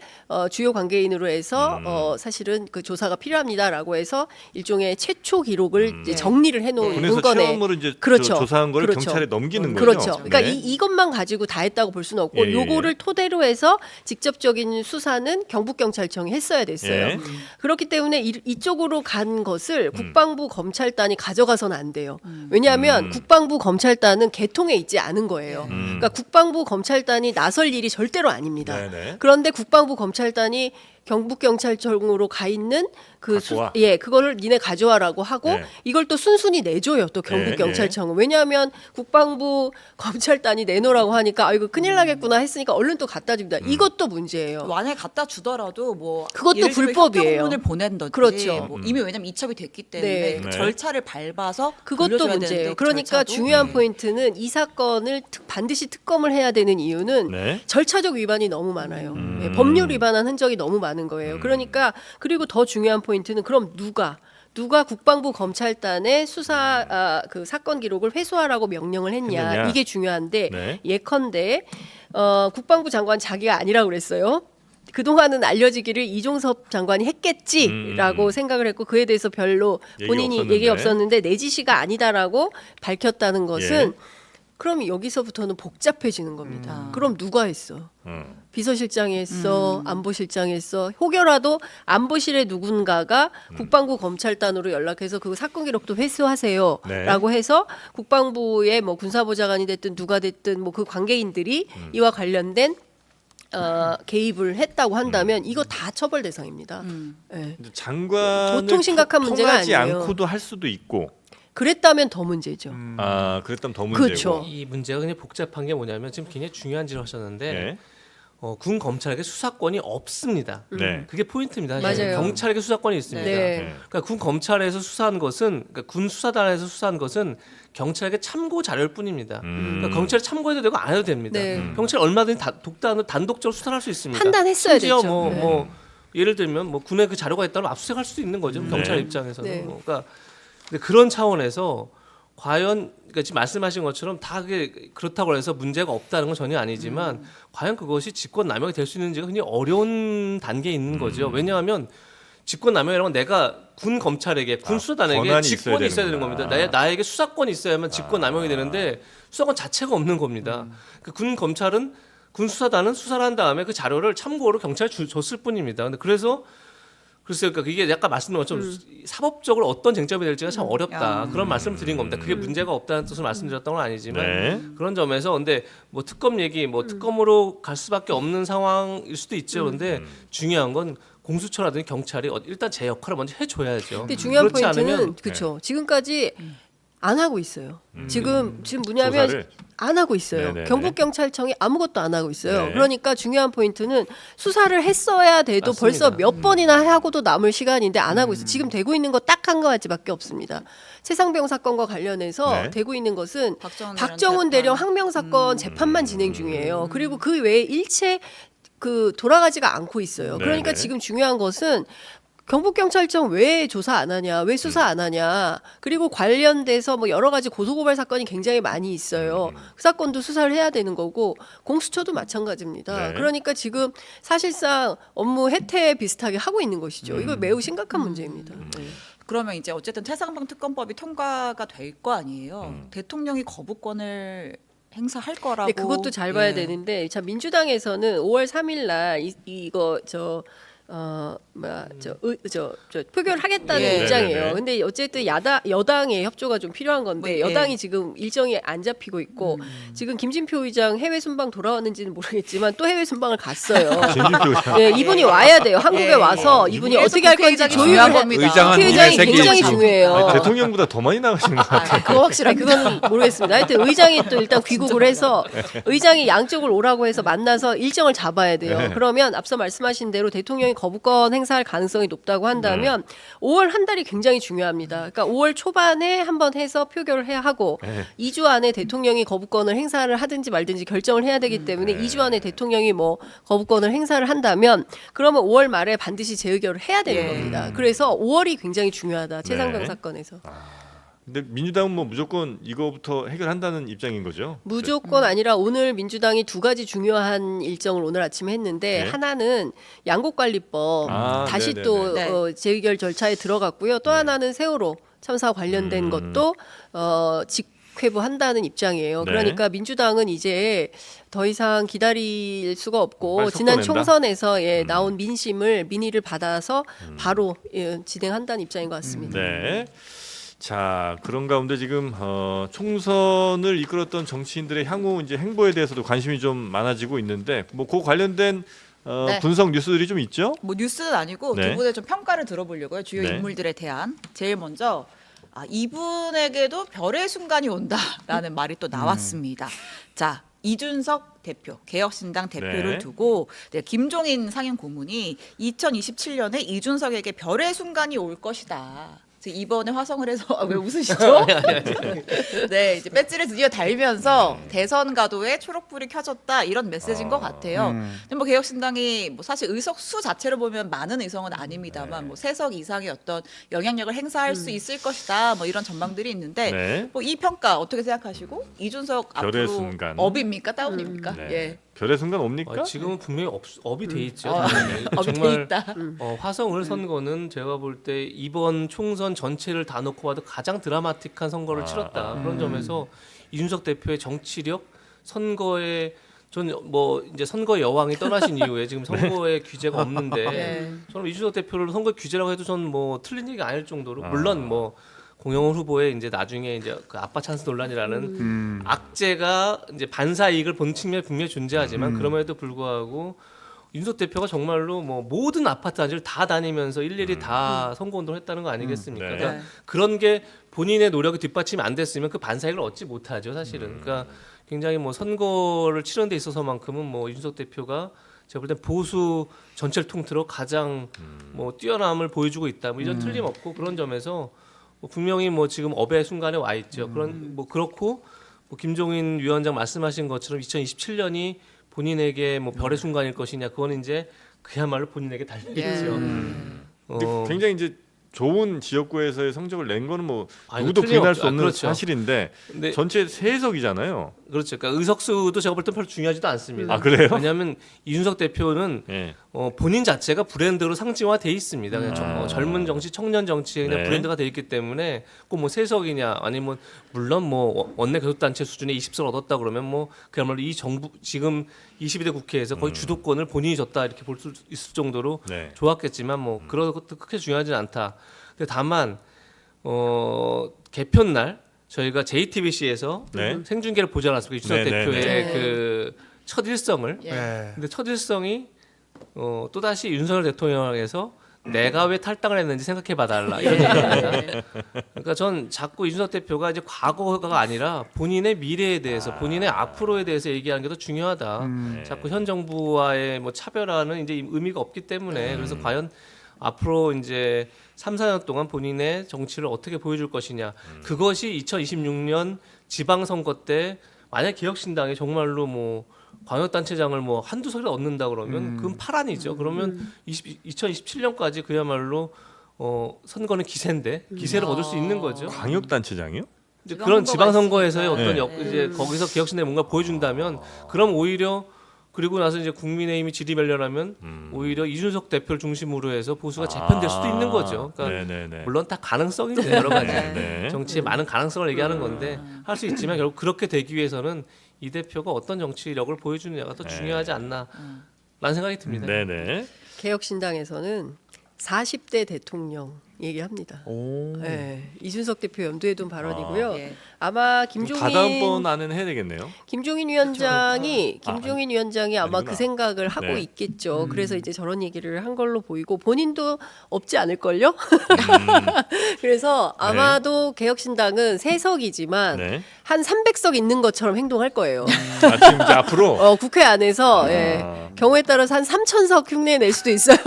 주요 관계인으로 해서 사실은 그 조사가 필요합니다라고 해서 일종의 최초 기록을 이제 정리를 해놓은 군에서 문건에 체험물을 이제 그렇죠. 조사한 거를 그렇죠. 경찰에 넘기는 거죠. 그렇죠. 그러니까 네. 이것만 가지고 다 했다고 볼 수는 없고 예, 예, 요거를 토대로 해서 직접적인 수사는 경북경찰청이 했어야 됐어요. 예. 그렇기 때문에 이쪽으로 간 것을 국방부 검찰단이 가져가서는 안 돼요. 왜냐하면 국방부 검찰단은 개통에 있지 않은 거예요. 그러니까 국방부 검찰단이 나설 일이 절대로 아닙니다. 네네. 그런데 국방부 검찰단이 경북경찰청으로 가 있는 갖고 와. 그거를 니네 가져와라고 하고 네. 이걸 또 순순히 내줘요. 또 경북경찰청은. 왜냐하면 국방부 검찰단이 내놓으라고 하니까 이거 큰일 나겠구나 했으니까 얼른 또 갖다 줍니다. 이것도 문제예요. 만약에 갖다 주더라도 뭐 그것도 예를 들면 불법이에요. 협정문을 보낸다든지 그렇죠. 뭐 이미 왜냐면 이첩이 됐기 때문에 네. 그 네. 절차를 밟아서 그것도 돌려줘야 문제예요. 되는데 그러니까 절차도 중요한 포인트는 이 사건을 반드시 특검을 해야 되는 이유는 네. 절차적 위반이 너무 많아요. 예, 법률 위반한 흔적이 너무 많은 거예요. 그러니까 그리고 더 중요한 포인트는 그럼 누가 국방부 검찰단의 수사 그 사건 기록을 회수하라고 명령을 했냐, 했느냐. 이게 중요한데 네. 예컨대 국방부 장관 자기가 아니라고 그랬어요. 그동안은 알려지기를 이종섭 장관이 했겠지라고 생각을 했고 그에 대해서 별로 얘기 본인이 없었는데. 얘기 없었는데 내 지시가 아니다라고 밝혔다는 것은 예. 그럼 여기서부터는 복잡해지는 겁니다. 그럼 누가 했어? 비서실장이 했어, 안보실장이 했어. 혹여라도 안보실의 누군가가 국방부 검찰단으로 연락해서 그 사건 기록도 회수하세요라고 네. 해서 국방부의 뭐 군사보좌관이 됐든 누가 됐든 뭐 그 관계인들이 이와 관련된 개입을 했다고 한다면 이거 다 처벌 대상입니다. 예. 근데 장관을 보통 심각한 문제가 통하지 아니에요. 않고도 할 수도 있고. 그랬다면 더 문제죠. 아, 그랬다면 더 문제고. 그렇죠. 이 문제가 굉장히 복잡한 게 뭐냐면 지금 굉장히 중요한 질을 하셨는데 네. 군 검찰에게 수사권이 없습니다. 네. 그게 포인트입니다. 맞아요. 경찰에게 수사권이 있습니다. 네. 그러니까 군 검찰에서 수사한 것은 그러니까 군 수사단에서 수사한 것은 경찰에게 참고 자료일 뿐입니다. 그러니까 경찰이 참고해도 되고 안 해도 됩니다. 네. 경찰 얼마든지 단독적으로 수사할 수 있습니다. 판단했어야 심지어 됐죠. 뭐 예를 들면 뭐 군에 그 자료가 있다면 압수수색할 수도 있는 거죠. 경찰 입장에서는. 네. 그러니까 근데 그런 차원에서 과연 그러니까 지금 말씀하신 것처럼 다 그게 그렇다고 해서 문제가 없다는 건 전혀 아니지만 과연 그것이 직권 남용이 될 수 있는지가 굉장히 어려운 단계에 있는 거죠. 왜냐하면 직권 남용이라는 건 내가 군 검찰에게 군 수사단에게 권한이 직권이 있어야 되는 되는구나. 겁니다. 나에게 수사권이 있어야만 직권 남용이 되는데 수사권 자체가 없는 겁니다. 그 군 검찰은 군 수사단은 수사를 한 다음에 그 자료를 참고로 경찰에 줬을 뿐입니다. 근데 그래서 글쎄요, 그러니까 이게 약간 말씀드린 것처럼 사법적으로 어떤 쟁점이 될지가 참 어렵다. 그런 말씀을 드린 겁니다. 그게 문제가 없다는 뜻을 말씀드렸던 건 아니지만 네. 그런 점에서 근데 뭐 특검 얘기, 뭐 특검으로 갈 수밖에 없는 상황일 수도 있죠. 근데 중요한 건 공수처라든지 경찰이 일단 제 역할을 먼저 해줘야죠. 근데 중요한 그렇지 포인트는 않으면 그렇죠. 지금까지 안 하고 있어요. 지금 뭐냐면 조사를? 안 하고 있어요. 네네네. 경북경찰청이 아무것도 안 하고 있어요. 네. 그러니까 중요한 포인트는 수사를 했어야 돼도 맞습니다. 벌써 몇 번이나 하고도 남을 시간인데 안 하고 있어요. 지금 되고 있는 거 딱 한 가지밖에 없습니다. 최상병 사건과 관련해서 네. 되고 있는 것은 박정훈 박정훈 대령 항명 사건 재판만 진행 중이에요. 그리고 그 외에 일체 돌아가지가 않고 있어요. 그러니까 네네. 지금 중요한 것은 경북경찰청 왜 조사 안 하냐, 왜 수사 안 하냐, 그리고 관련돼서 뭐 여러 가지 고소고발 사건이 굉장히 많이 있어요. 그 사건도 수사를 해야 되는 거고 공수처도 마찬가지입니다. 네. 그러니까 지금 사실상 업무 해태 비슷하게 하고 있는 것이죠. 이거 매우 심각한 문제입니다. 네. 그러면 이제 어쨌든 최상병 특검법이 통과가 될 거 아니에요. 대통령이 거부권을 행사할 거라고. 근데 그것도 잘 봐야 예. 되는데, 자 민주당에서는 5월 3일 날 이거 표결하겠다는 예. 입장이에요. 네네네. 근데 어쨌든 여당의 협조가 좀 필요한 건데 뭐, 예. 여당이 지금 일정이 안 잡히고 있고 지금 김진표 의장 해외 순방 돌아왔는지는 모르겠지만 또 해외 순방을 갔어요. 진주표 의장. 네, 이분이 와야 돼요. 한국에 예. 와서 이분이 그래서 어떻게 할 건지 국회의장이 조율을 중요한 해. 겁니다. 의장은 국회의장이 국민의 굉장히 책임이죠. 중요해요. 아니, 대통령보다 더 많이 나가시는 것 같아요. 그거 확실하게. 그건 모르겠습니다. 하여튼 의장이 또 일단 귀국을 해서 의장이 양쪽을 오라고 해서 만나서 일정을 잡아야 돼요. 그러면 앞서 말씀하신 대로 대통령이 대통령이 거부권 행사할 가능성이 높다고 한다면 5월 한 달이 굉장히 중요합니다. 그러니까 5월 초반에 한번 해서 표결을 해야 하고 2주 안에 대통령이 거부권을 행사를 하든지 말든지 결정을 해야 되기 때문에 2주 안에 대통령이 뭐 거부권을 행사를 한다면 그러면 5월 말에 반드시 재의결을 해야 되는 겁니다. 그래서 5월이 굉장히 중요하다. 최상병 네. 사건에서. 근데 민주당은 뭐 무조건 이거부터 해결한다는 입장인 거죠? 무조건 아니라 오늘 민주당이 두 가지 중요한 일정을 오늘 아침에 했는데 네. 하나는 양곡관리법 다시 네네네. 또 네. 재의결 절차에 들어갔고요. 또 하나는 세월호 참사와 관련된 것도 직회부한다는 입장이에요. 네. 그러니까 민주당은 이제 더 이상 기다릴 수가 없고 빨리 지난 섞어낸다? 총선에서 나온 민의를 받아서 바로 진행한다는 입장인 것 같습니다. 네. 자, 그런 가운데 지금 총선을 이끌었던 정치인들의 향후 이제 행보에 대해서도 관심이 좀 많아지고 있는데 뭐 그 관련된 네. 분석 뉴스들이 좀 있죠? 뭐 뉴스는 아니고 네. 두 분의 좀 평가를 들어보려고요. 주요 네. 인물들에 대한. 제일 먼저 이분에게도 별의 순간이 온다라는 말이 또 나왔습니다. 자, 이준석 대표, 개혁신당 대표를 네. 두고 김종인 상임 고문이 2027년에 이준석에게 별의 순간이 올 것이다. 이번에 화성을 해서 왜 웃으시죠? 네, 이제 배지를 드디어 달면서 대선 가도에 초록불이 켜졌다 이런 메시지인 것 같아요. 근데 뭐 개혁신당이 뭐 사실 의석 수 자체를 보면 많은 의석은 아닙니다만 뭐 3석 이상의 어떤 영향력을 행사할 수 있을 것이다. 뭐 이런 전망들이 있는데 네. 뭐 이 평가 어떻게 생각하시고 이준석 별의 앞으로 순간. 업입니까 다운입니까? 네. 예. 별의 순간 옵니까? 지금은 분명히 업이 돼 있죠. 업이 돼 정말 있다. 화성을 선거는 제가 볼 때 이번 총선 전체를 다 놓고 봐도 가장 드라마틱한 선거를 치렀다. 그런 점에서 이준석 대표의 정치력, 선거에 전 뭐 이제 선거 여왕이 떠나신 이후에 지금 선거에 규제가 없는데 네. 저는 이준석 대표를 선거 규제라고 해도 전 뭐 틀린 얘기가 아닐 정도로 물론 뭐 공영훈 후보의 이제 나중에 이제 그 아빠 찬스 논란이라는 악재가 이제 반사 이익을 본 측면이 분명히 존재하지만 그럼에도 불구하고 윤석 대표가 정말로 뭐 모든 아파트 단지를 다 다니면서 일일이 다 선거 운동을 했다는 거 아니겠습니까? 네. 그러니까 네. 그런 게 본인의 노력이 뒷받침이 안 됐으면 그 반사익을 얻지 못하죠, 사실은. 그러니까 굉장히 뭐 선거를 치르는 데 있어서만큼은 뭐 윤석 대표가 제가 볼 땐 보수 전체를 통틀어 가장 뭐 뛰어남을 보여주고 있다. 뭐 이런 틀림없고 그런 점에서 뭐 분명히 뭐 지금 업의 순간에 와 있죠. 그런 뭐 그렇고 뭐 김종인 위원장 말씀하신 것처럼 2027년이 본인에게 뭐 별의 순간일 것이냐 그건 이제 그야말로 본인에게 달리겠죠. 근데 굉장히 이제 좋은 지역구에서의 성적을 낸 거는 뭐 아니, 누구도 틀림없죠. 부인할 수 없는 그렇죠. 사실인데 근데 전체 3석이잖아요. 그렇죠. 그러니까 의석수도 제가 볼 땐 별로 중요하지도 않습니다. 아, 그래요? 왜냐하면 이준석 대표는 예. 본인 자체가 브랜드로 상징화돼 있습니다. 그냥 젊은 정치, 청년 정치의 그냥 네. 브랜드가 돼 있기 때문에 꼭 뭐 세석이냐 아니면 물론 뭐 원내 교섭단체 수준의 20석 얻었다 그러면 뭐 그야말로 이 정부 지금 22대 국회에서 거의 주도권을 본인이 줬다 이렇게 볼 수 있을 정도로 네. 좋았겠지만 뭐 그런 것도 크게 중요하진 않다. 근데 다만 개편 날 저희가 JTBC에서 네. 생중계를 보지 않았습니까? 이준석 네, 네, 대표의 네. 그 첫 일성을. 예. 네. 근데 첫 일성이 또 다시 윤석열 대통령에서 내가 왜 탈당을 했는지 생각해 봐달라 이런 얘기입니다. 그러니까 전 자꾸 이준석 대표가 이제 과거가 아니라 본인의 미래에 대해서 본인의 앞으로에 대해서 얘기하는 게 더 중요하다. 자꾸 현 정부와의 뭐 차별화는 이제 의미가 없기 때문에 그래서 과연 앞으로 이제 3, 4년 동안 본인의 정치를 어떻게 보여줄 것이냐. 그것이 2026년 지방선거 때 만약 개혁신당이 정말로 뭐 광역단체장을 뭐 한두 석이라 얻는다 그러면 그건 파란이죠. 그러면 2027년까지 그야말로 선거는 기세인데 기세를 얻을 수 있는 거죠. 광역단체장이요? 이제 그런 지방선거에서의 있으니까. 어떤 네. 이제 거기서 개혁신당이 뭔가 보여준다면 그럼 오히려 그리고 나서 이제 국민의힘이 지리멸렬하면 오히려 이준석 대표를 중심으로 해서 보수가 재편될 수도 있는 거죠. 그러니까 네네네. 물론 다 가능성이죠. 여러 가지 네. 정치에 많은 가능성을 얘기하는 건데 할 수 있지만 결국 그렇게 되기 위해서는 이 대표가 어떤 정치력을 보여주느냐가 더 중요하지 않나라는 생각이 듭니다. 네네. 개혁신당에서는 40대 대통령이 얘기합니다. 오. 네, 이준석 대표 염두에 둔 발언이고요. 예. 아마 다다음번 안에는 해야 되겠네요. 김종인 위원장이 아마 아니구나. 그 생각을 하고 네. 있겠죠. 그래서 이제 저런 얘기를 한 걸로 보이고 본인도 없지 않을걸요. 그래서 아마도 개혁신당은 3석이지만 네. 한 300석 있는 것처럼 행동할 거예요. 지금 이제 앞으로 국회 안에서 예. 경우에 따라서 한 3,000석 흉내 낼 수도 있어요.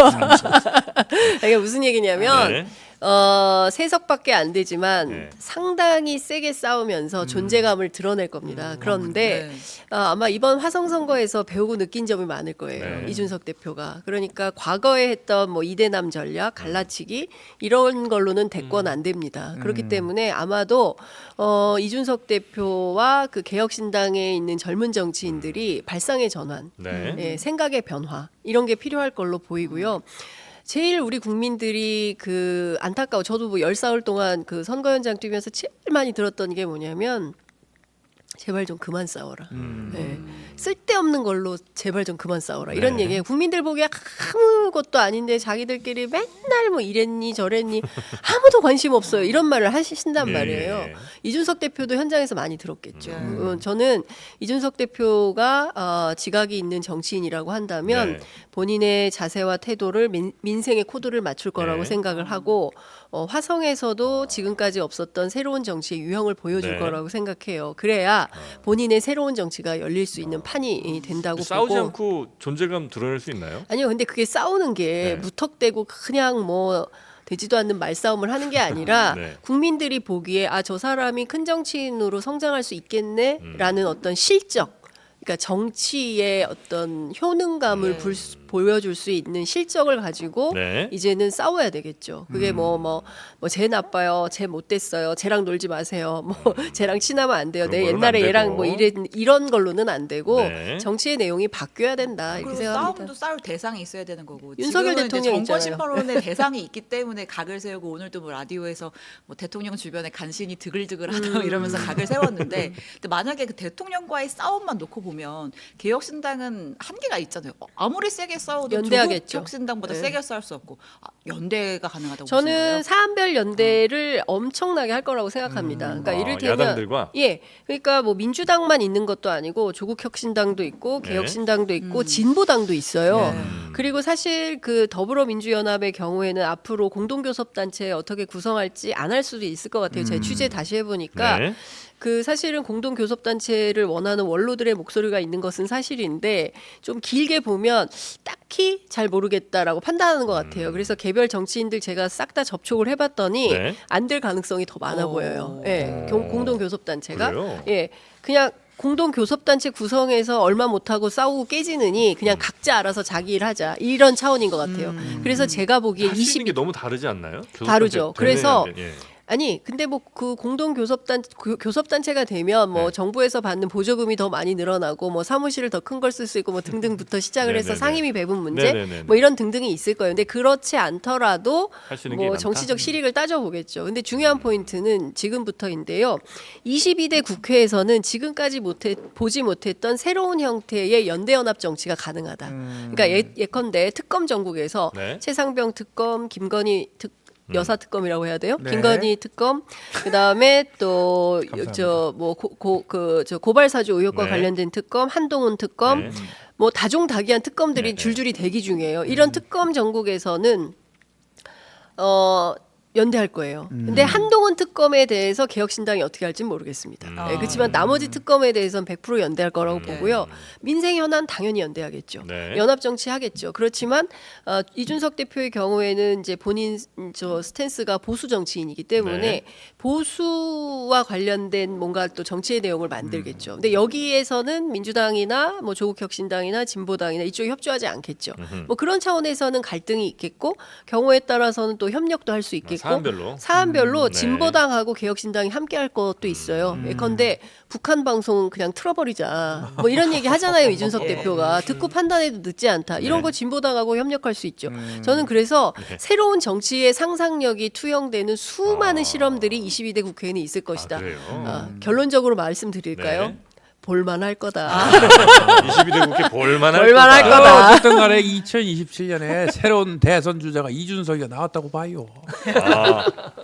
이게 무슨 얘기냐면 네. 3석밖에 안 되지만 네. 상당히 세게 싸우면서 존재감을 드러낼 겁니다. 그런데 네. 아마 이번 화성 선거에서 배우고 느낀 점이 많을 거예요. 네. 이준석 대표가. 그러니까 과거에 했던 뭐 이대남 전략, 갈라치기 이런 걸로는 대권 안 됩니다. 그렇기 때문에 아마도 이준석 대표와 그 개혁신당에 있는 젊은 정치인들이 발상의 전환, 네. 예, 생각의 변화 이런 게 필요할 걸로 보이고요. 제일 우리 국민들이 그 안타까워. 저도 뭐 10사흘 동안 그 선거 현장 뛰면서 제일 많이 들었던 게 뭐냐면 제발 좀 그만 싸워라. 네. 쓸데없는 걸로 제발 좀 그만 싸워라. 이런 네. 얘기예요. 국민들 보기에 아무것도 아닌데 자기들끼리 맨날 뭐 이랬니 저랬니 아무도 관심 없어요. 이런 말을 하신단 예. 말이에요. 이준석 대표도 현장에서 많이 들었겠죠. 네. 저는 이준석 대표가 지각이 있는 정치인이라고 한다면 네. 본인의 자세와 태도를 민생의 코드를 맞출 거라고 네. 생각을 하고 화성에서도 지금까지 없었던 새로운 정치의 유형을 보여줄 네. 거라고 생각해요. 그래야 본인의 새로운 정치가 열릴 수 있는 판이 된다고 싸우지 보고. 않고 존재감 드러낼 수 있나요? 아니요, 근데 그게 싸우는 게 네. 무턱대고 그냥 뭐 되지도 않는 말싸움을 하는 게 아니라 네. 국민들이 보기에 저 사람이 큰 정치인으로 성장할 수 있겠네라는 어떤 실적. 그러니까 정치의 어떤 효능감을 보여줄 수 있는 실적을 가지고 네. 이제는 싸워야 되겠죠. 그게 쟤 나빠요, 쟤 못됐어요, 쟤랑 놀지 마세요, 뭐 쟤랑 친하면 안 돼요, 내 그런 걸로는 옛날에 안 얘랑 되고. 뭐 이런 걸로는 안 되고 네. 정치의 내용이 바뀌어야 된다 이렇게 그리고 생각합니다. 싸움도 싸울 대상이 있어야 되는 거고 윤석열 지금은 이제 대통령 정권 있잖아요. 심판론의 대상이 있기 때문에 각을 세우고 오늘도 뭐 라디오에서 뭐 대통령 주변에 간신히 드글드글하다 이러면서 각을 세웠는데 근데 만약에 그 대통령과의 싸움만 놓고 보면 개혁신당은 한계가 있잖아요. 아무리 세게 싸워도 연대하겠죠. 개혁신당보다 네. 세게 싸울 수 없고 연대가 가능하다고 저는 보시나요? 사안별 연대를 엄청나게 할 거라고 생각합니다. 그러니까 이를테면 야당들과? 예, 그러니까 뭐 민주당만 있는 것도 아니고 조국혁신당도 있고 네. 개혁신당도 있고 진보당도 있어요. 네. 그리고 사실 그 더불어민주연합의 경우에는 앞으로 공동교섭단체 어떻게 구성할지 안 할 수도 있을 것 같아요. 제 취재 다시 해보니까. 네. 그 사실은 공동교섭단체를 원하는 원로들의 목소리가 있는 것은 사실인데 좀 길게 보면 딱히 잘 모르겠다라고 판단하는 것 같아요. 그래서 개별 정치인들 제가 싹 다 접촉을 해봤더니 네. 안 될 가능성이 더 많아 보여요. 예, 공동교섭단체가 그래요? 예, 그냥 공동교섭단체 구성해서 얼마 못하고 싸우고 깨지느니 그냥 각자 알아서 자기 일 하자 이런 차원인 것 같아요. 그래서 제가 보기에 할 수 있는 게 너무 다르지 않나요? 다르죠. 교섭단체 그래서 되는 예. 아니 근데 뭐 그 교섭단체가 되면 뭐 네. 정부에서 받는 보조금이 더 많이 늘어나고 뭐 사무실을 더 큰 걸 쓸 수 있고 뭐 등등부터 시작을 해서 네네네. 상임위 배분 문제 네네네네. 뭐 이런 등등이 있을 거예요. 근데 그렇지 않더라도 할 수 있는 게 뭐 많다? 정치적 실익을 따져보겠죠. 근데 중요한 포인트는 지금부터인데요. 22대 국회에서는 지금까지 보지 못했던 새로운 형태의 연대연합 정치가 가능하다. 그러니까 예컨대 특검 전국에서 네. 최상병 특검, 김건희 여사 특검이라고 해야 돼요? 네. 김건희 특검, 그 다음에 또 저 뭐 고발 사주 의혹과 네. 관련된 특검, 한동훈 특검, 네. 뭐 다종다기한 특검들이 네. 줄줄이 대기 중이에요. 이런 특검 전국에서는 연대할 거예요. 근데 한동훈 특검에 대해서 개혁신당이 어떻게 할지는 모르겠습니다. 네, 그렇지만 나머지 특검에 대해서는 100% 연대할 거라고 보고요. 민생 현안 당연히 연대하겠죠. 네. 연합 정치 하겠죠. 그렇지만 이준석 대표의 경우에는 이제 본인 저 스탠스가 보수 정치인이기 때문에 네. 보수와 관련된 뭔가 또 정치의 내용을 만들겠죠. 근데 여기에서는 민주당이나 뭐 조국혁신당이나 진보당이나 이쪽이 협조하지 않겠죠. 뭐 그런 차원에서는 갈등이 있겠고 경우에 따라서는 또 협력도 할 수 있겠고 사안별로? 네. 진보당하고 개혁신당이 함께할 것도 있어요. 예컨대 북한 방송 그냥 틀어버리자. 뭐 이런 얘기 하잖아요. 이준석 대표가 듣고 판단해도 늦지 않다. 이런 네. 거 진보당하고 협력할 수 있죠. 저는 그래서 새로운 정치의 상상력이 투영되는 수많은 실험들이 22대 국회에는 있을 것이다. 그래요? 결론적으로 말씀드릴까요? 네. 볼만할 거다. 22대 국회 볼만할 볼만할 거다. 거다. 어쨌든 간에 2027년에 새로운 대선 주자가 이준석이가 나왔다고 봐요.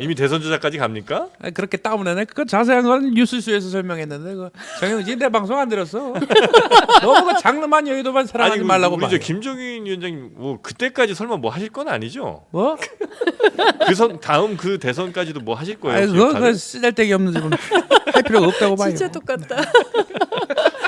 이미 대선 주자까지 갑니까? 그렇게 따오네. 그 자세한 건 뉴스쇼에서 설명했는데 그 정영진 내 방송 안 들었어. 너무 그 장르만 여의도만 사랑하지 말라고 우리 봐요. 저 김종인 위원장님 뭐 그때까지 설마 뭐 하실 건 아니죠? 뭐? 다음 그 대선까지도 뭐 하실 거예요? 아니 그거 기획하는? 그 쓰잘데기 없는 지금 할 필요가 없다고 봐요. 진짜 똑같다.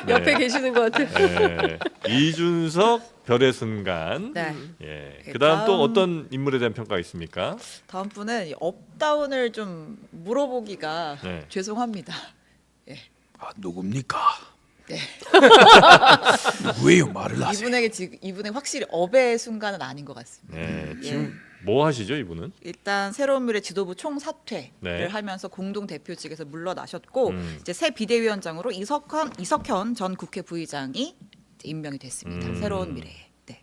옆에 계시는 것 같아. 네. 이준석 별의 순간. 네. 예. 그다음 또 다음- 어떤 인물에 대한 평가가 있습니까? 다음 분은 이 업다운을 좀 물어보기가 네. 죄송합니다. 아 누굽니까? 네. 누구예요 말을 하세요. 이분의 확실히 업의 순간은 아닌 것 같습니다. 네. 지금 뭐 하시죠, 이분은? 일단 새로운 미래 지도부 총사퇴를 네. 하면서 공동 대표직에서 물러나셨고 음. 이제 새 비대위원장으로 이석현 전 국회 부의장이 이제 임명이 됐습니다. 새로운 미래에. 네.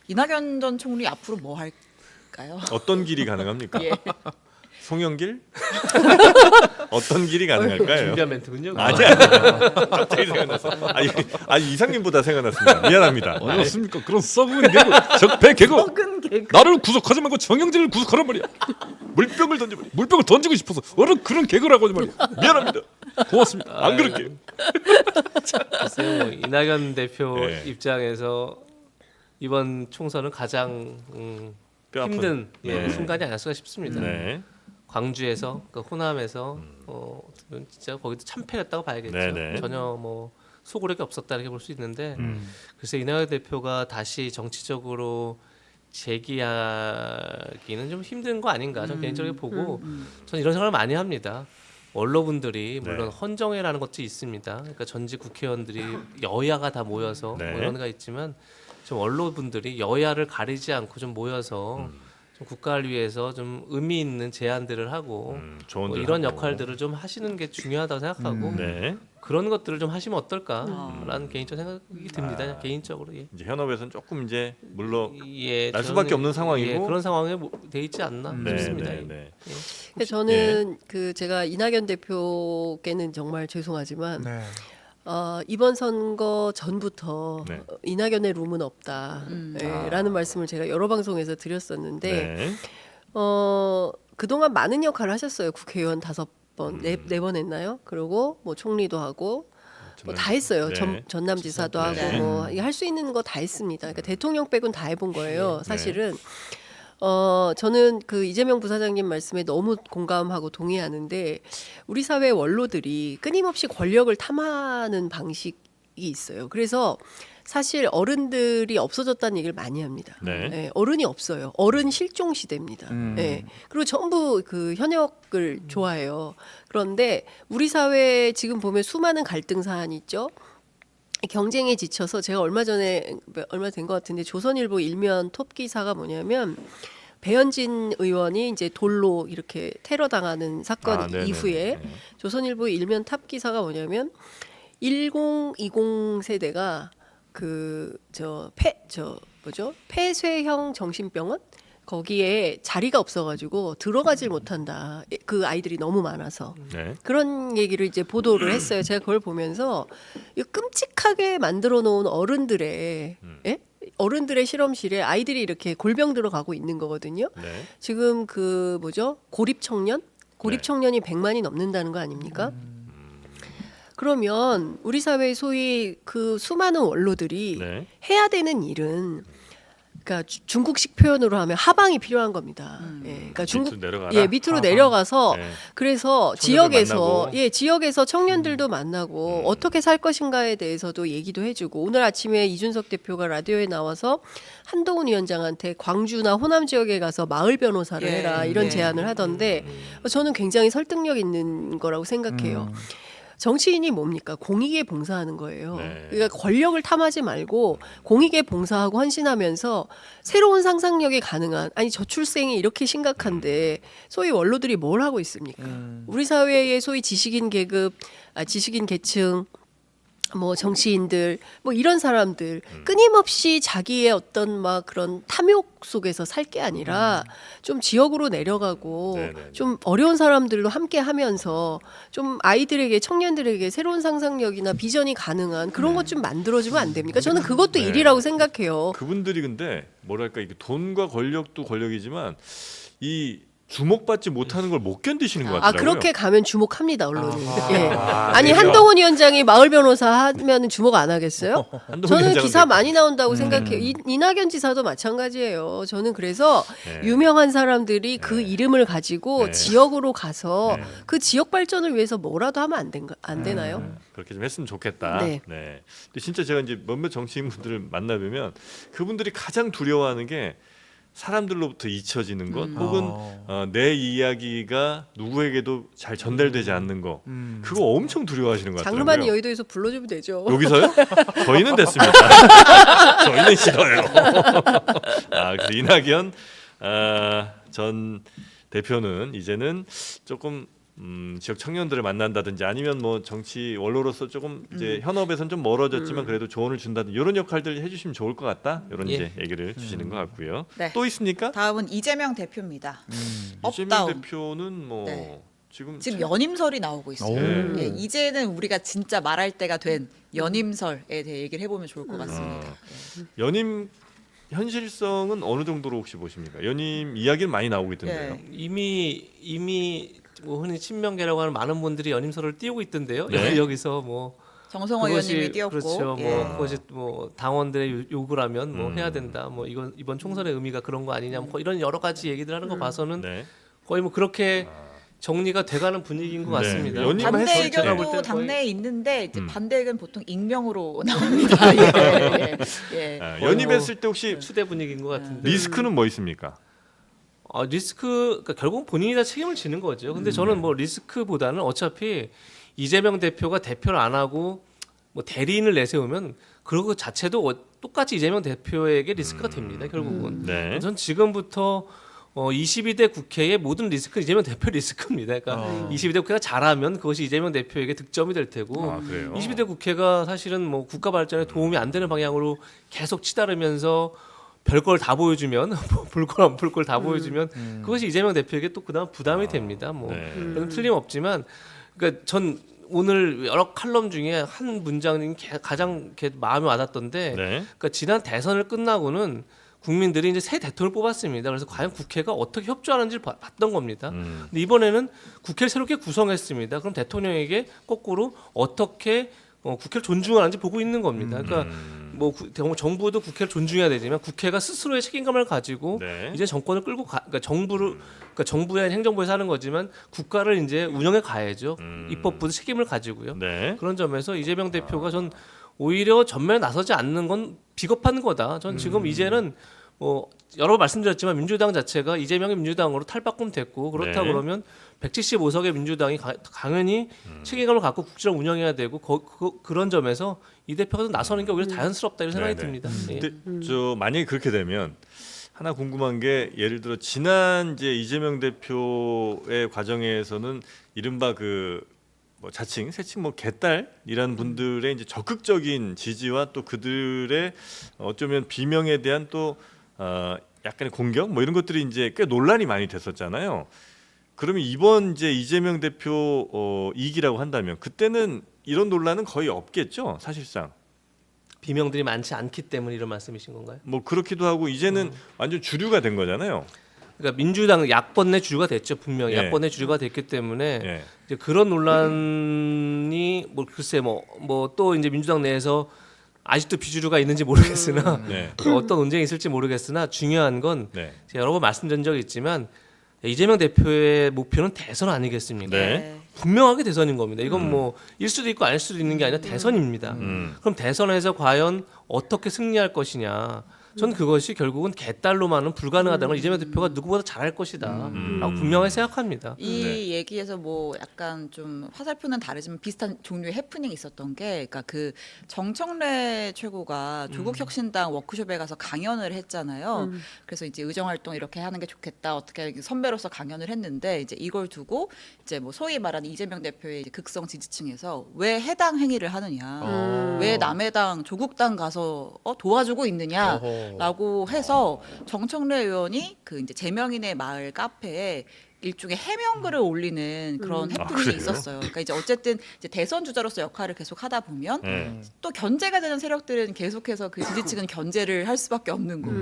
이낙연 전 총리 앞으로 뭐 할까요? 어떤 길이 가능합니까? 예. 송영길? 어떤 길이 가능할까요? 준비한 멘트군요. 아니야. 갑자기 생각났어. 아니 이상님보다 생각났습니다. 미안합니다. 어떻습니까? 그런 썩은 개그, 적폐 개그. 썩은 개그. 나를 구속하지 말고 정영진을 구속하란 말이야. 물병을 던져버리. 물병을 던지고 싶어서 어른 그런 개그라고 하지 말이야. 미안합니다. 고맙습니다. 안 그럴게요. 글쎄요, 뭐 이낙연 대표 네. 입장에서 이번 총선은 가장 뼈 아픈. 힘든 네. 순간이 아니었을까 싶습니다. 네. 광주에서 그 호남에서 진짜 거기도 참패했다고 봐야겠죠. 네네. 전혀 뭐 소구력이 없었다 이렇게 볼 수 있는데 글쎄 이낙연 대표가 다시 정치적으로 재기하기는 좀 힘든 거 아닌가 저는 개인적으로 보고 저는 이런 생각을 많이 합니다. 원로분들이 물론 네. 헌정회라는 것도 있습니다. 그러니까 전직 국회의원들이 여야가 다 모여서 네. 뭐 이런 데가 있지만 좀 원로분들이 여야를 가리지 않고 좀 모여서 좀 국가를 위해서 좀 의미 있는 제안들을 하고 조언들 뭐 이런 하고. 역할들을 좀 하시는 게 중요하다고 생각하고 네. 그런 것들을 좀 하시면 어떨까라는 개인적 생각이 듭니다. 그냥 개인적으로 예. 이제 현업에서는 조금 이제 물러 예, 날 수밖에 저는 없는 상황이고. 예, 그런 상황에 돼 있지 않나 싶습니다. 네, 네. 근데 저는 그 제가 이낙연 대표께는 정말 죄송하지만 네. 이번 선거 전부터 네. 이낙연의 룸은 없다. 라는 말씀을 제가 여러 방송에서 드렸었는데 네. 그동안 많은 역할을 하셨어요. 국회의원 5번, 네 번 했나요? 그리고 뭐 총리도 하고 뭐 다 했어요. 네. 전남지사도 하고 네. 뭐 할 수 있는 거 다 했습니다. 그러니까 대통령 빼곤 다 해본 거예요. 사실은 저는 그 이재명 부사장님 말씀에 너무 공감하고 동의하는데 우리 사회 원로들이 끊임없이 권력을 탐하는 방식이 있어요. 그래서 사실 어른들이 없어졌다는 얘기를 많이 합니다. 네. 예, 어른이 없어요. 어른 실종 시대입니다. 예. 그리고 전부 그 현역을 좋아해요. 그런데 우리 사회에 지금 보면 수많은 갈등 사안이 있죠. 경쟁에 지쳐서 제가 얼마 된 것 같은데 조선일보 일면 톱 기사가 뭐냐면 배현진 의원이 이제 돌로 이렇게 테러 당하는 사건 네네. 이후에 네. 조선일보 일면 탑 기사가 뭐냐면 1020 세대가 폐쇄형 정신병원 거기에 자리가 없어가지고 들어가질 못한다. 그 아이들이 너무 많아서 네. 그런 얘기를 이제 보도를 했어요. 제가 그걸 보면서 이 끔찍하게 만들어 놓은 어른들의 예? 어른들의 실험실에 아이들이 이렇게 골병 들어가고 있는 거거든요. 네. 지금 그 고립 청년? 고립 청년이 100만이 넘는다는 거 아닙니까? 그러면 우리 사회 소위 그 수많은 원로들이 네. 해야 되는 일은 그러니까 중국식 표현으로 하면 하방이 필요한 겁니다. 예, 그러니까 밑으로 내려가라. 예, 밑으로 내려가서 네. 그래서 청년들 지역에서 만나고. 지역에서 청년들도 만나고 어떻게 살 것인가에 대해서도 얘기도 해주고 오늘 아침에 이준석 대표가 라디오에 나와서 한동훈 위원장한테 광주나 호남 지역에 가서 마을 변호사를 예, 해라 이런 예. 제안을 하던데 저는 굉장히 설득력 있는 거라고 생각해요. 정치인이 뭡니까? 공익에 봉사하는 거예요. 네. 그러니까 권력을 탐하지 말고 공익에 봉사하고 헌신하면서 새로운 상상력이 가능한 저출생이 이렇게 심각한데 소위 원로들이 뭘 하고 있습니까? 우리 사회의 소위 지식인 계급, 지식인 계층 뭐 정치인들 뭐 이런 사람들 끊임없이 자기의 어떤 막 그런 탐욕 속에서 살 게 아니라 좀 지역으로 내려가고 네네. 좀 어려운 사람들로 함께 하면서 좀 아이들에게 청년들에게 새로운 상상력이나 비전이 가능한 그런 것 좀 만들어주면 안 됩니까? 저는 그것도 네. 일이라고 생각해요. 그분들이 근데 뭐랄까 이게 돈과 권력도 권력이지만 이 주목받지 못하는 걸 못 견디시는 것 아 같더라고요. 그렇게 가면 주목합니다 언론은. 예. 아, 아니 그래요? 한동훈 위원장이 마을 변호사 하면 주목 안 하겠어요? 한동훈 저는 위원장은 기사 됐고. 많이 나온다고 생각해요. 이낙연 지사도 마찬가지예요. 저는 그래서 네. 유명한 사람들이 그 이름을 가지고 네. 지역으로 가서 네. 그 지역 발전을 위해서 뭐라도 하면 안 되나요? 그렇게 좀 했으면 좋겠다. 네. 근데 진짜 제가 이제 몇몇 정치인분들을 만나뵈면 그분들이 가장 두려워하는 게 사람들로부터 잊혀지는 것, 혹은 내 이야기가 누구에게도 잘 전달되지 않는 거, 그거 엄청 두려워하시는 것 같더라고요. 장르만 여의도에서 불러주면 되죠. 여기서요? 저희는 됐습니다. 저희는 싫어요. 그래서 이낙연 전 대표는 이제는 조금 지역 청년들을 만난다든지 아니면 뭐 정치 원로로서 조금 이제 현업에선 좀 멀어졌지만 그래도 조언을 준다든지 이런 역할들 해주시면 좋을 것 같다. 이런 예. 이제 얘기를 주시는 것 같고요. 네. 또 있습니까? 다음은 이재명 대표입니다. 이재명 업다운. 대표는 뭐 네. 지금 지금 연임설이 나오고 있어요. 오. 예, 이제는 우리가 진짜 말할 때가 된 연임설에 대해 얘기를 해보면 좋을 것 같습니다. 연임 현실성은 어느 정도로 혹시 보십니까? 연임 이야기는 많이 나오고 있던데요. 예. 이미 뭐 흔히 친명계라고 하는 많은 분들이 연임서를 띄우고 있던데요. 네. 여기서 뭐 정성호 의원님이 띄웠고, 그렇죠. 예. 뭐 그것이 뭐 당원들의 요구를 하면 뭐 해야 된다. 뭐 이번 총선의 의미가 그런 거 아니냐. 뭐 이런 여러 가지 얘기들 하는 거 봐서는 네. 거의 뭐 그렇게 정리가 돼가는 분위기인 것 네. 같습니다. 연임 반대 했을 때- 의견도 당내에 있는데 이제 음. 반대 의견 보통 익명으로 나옵니다. 예. 예. 연임했을 때 혹시 수대 분위기인 것 같은데. 리스크는 뭐 있습니까? 리스크 그러니까 결국 본인이 다 책임을 지는 거죠. 근데 저는 뭐 리스크보다는 어차피 이재명 대표가 대표를 안 하고 뭐 대리인을 내세우면 그거 자체도 똑같이 이재명 대표에게 리스크가 됩니다. 결국은. 네. 전 지금부터 22대 국회의 모든 리스크는 이재명 대표 리스크입니다. 그러니까 22대 국회가 잘하면 그것이 이재명 대표에게 득점이 될 테고 그래요. 22대 국회가 사실은 뭐 국가 발전에 도움이 안 되는 방향으로 계속 치달으면서 별걸 다 보여주면 불걸 안 불걸 다 보여주면 그것이 이재명 대표에게 또 그다음 부담이 됩니다. 뭐 네. 그건 틀림없지만 그러니까 전 오늘 여러 칼럼 중에 한 문장이 가장 마음에 와닿던데 네. 그러니까 지난 대선을 끝나고는 국민들이 이제 새 대통령을 뽑았습니다. 그래서 과연 국회가 어떻게 협조하는지를 봤던 겁니다. 근데 이번에는 국회를 새롭게 구성했습니다. 그럼 대통령에게 거꾸로 어떻게 국회를 존중하는지 보고 있는 겁니다. 그러니까 뭐 정부도 국회를 존중해야 되지만 국회가 스스로의 책임감을 가지고 네. 이제 정권을 끌고 그러니까 정부의 행정부에서 하는 거지만 국가를 이제 운영해 가야죠. 입법부도 책임을 가지고요. 네. 그런 점에서 이재명 대표가 전 오히려 전면에 나서지 않는 건 비겁한 거다. 전 지금 이제는 뭐 여러 번 말씀드렸지만 민주당 자체가 이재명의 민주당으로 탈바꿈됐고 그렇다 네. 그러면 175석의 민주당이 당연히 책임감을 갖고 국정을 운영해야 되고 그런 점에서 이 대표가 좀 나서는 게 오히려 자연스럽다 이런 생각이 네네. 듭니다. 예. 근데 저 만약에 그렇게 되면 하나 궁금한 게 예를 들어 지난 이제 이재명 대표의 과정에서는 이른바 뭐 자칭, 새칭, 뭐 개딸이라는 분들의 이제 적극적인 지지와 또 그들의 어쩌면 비명에 대한 또 약간의 공격 뭐 이런 것들이 이제 꽤 논란이 많이 됐었잖아요. 그러면 이번 이제 이재명 대표 이기라고 한다면 그때는 이런 논란은 거의 없겠죠, 사실상. 비명들이 많지 않기 때문에 이런 말씀이신 건가요? 뭐 그렇기도 하고 이제는 완전 주류가 된 거잖아요. 그러니까 민주당 야권 내 주류가 됐죠. 분명히 예. 야권 내 주류가 됐기 때문에 예. 이제 그런 논란이 뭐 글쎄 뭐 또 이제 민주당 내에서 아직도 비주류가 있는지 모르겠으나 네. 또 어떤 논쟁이 있을지 모르겠으나 중요한 건 네. 제가 여러 번 말씀드린 적이 있지만 이재명 대표의 목표는 대선 아니겠습니까? 네. 분명하게 대선인 겁니다. 이건 뭐 일 수도 있고 아닐 수도 있는 게 아니라 대선입니다. 그럼 대선에서 과연 어떻게 승리할 것이냐? 전 그것이 결국은 개딸로만은 불가능하다는 걸 이재명 대표가 누구보다 잘할 것이다라고 분명히 생각합니다. 이 얘기에서 뭐 약간 좀 화살표는 다르지만 비슷한 종류의 해프닝이 있었던 게, 그러니까 그 정청래 최고가 조국혁신당 워크숍에 가서 강연을 했잖아요. 그래서 이제 의정 활동 이렇게 하는 게 좋겠다, 어떻게 선배로서 강연을 했는데 이제 이걸 두고 이제 뭐 소위 말하는 이재명 대표의 이제 극성 지지층에서 왜 해당 행위를 하느냐, 왜 남의 당 조국당 가서 도와주고 있느냐라고 해서 정청래 의원이 그 이제 제명인의 마을 카페에 일종의 해명글을 올리는 그런 해프닝이 그래요? 있었어요. 그러니까 이제 어쨌든 이제 대선 주자로서 역할을 계속 하다 보면 또 견제가 되는 세력들은 계속해서 그 지지층은 견제를 할 수밖에 없는 거고,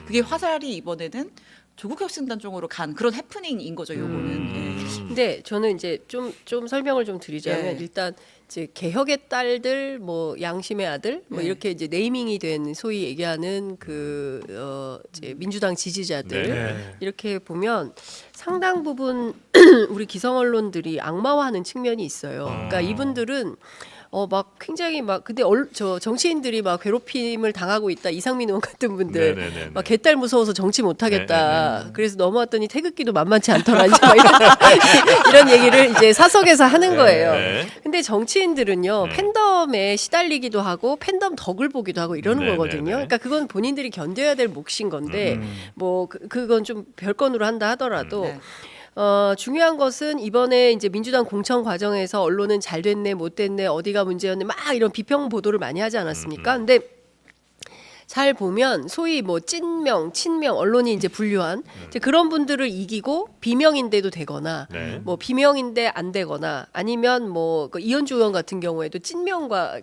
그게 화살이 이번에는 조국혁신당 쪽으로 간 그런 해프닝인 거죠. 요거는. 예. 근데 저는 이제 좀 설명을 좀 드리자면 네. 일단 이제 개혁의 딸들, 뭐 양심의 아들, 뭐 네. 이렇게 이제 네이밍이 된 소위 얘기하는 이제 민주당 지지자들 네. 이렇게 보면 상당 부분 우리 기성 언론들이 악마화하는 측면이 있어요. 그러니까 이분들은 막 굉장히 막 근데 저 정치인들이 막 괴롭힘을 당하고 있다, 이상민 의원 같은 분들 네네네네. 막 개딸 무서워서 정치 못하겠다, 네네네. 그래서 넘어왔더니 태극기도 만만치 않더라, 이제 막 이런 얘기를 이제 사석에서 하는 거예요. 네. 근데 정치인들은요 팬덤에 시달리기도 하고 팬덤 덕을 보기도 하고 이러는 네네네. 거거든요. 그러니까 그건 본인들이 견뎌야 될 몫인 건데 뭐 그건 좀 별건으로 한다 하더라도. 네. 중요한 것은 이번에 이제 민주당 공천 과정에서 언론은 잘 됐네, 못 됐네, 어디가 문제였네, 막 이런 비평 보도를 많이 하지 않았습니까? 근데 잘 보면 소위 뭐 찐명, 친명, 언론이 이제 분류한 이제 그런 분들을 이기고 비명인데도 되거나 네. 뭐 비명인데 안 되거나 아니면 뭐 그 이현주 의원 같은 경우에도 찐명과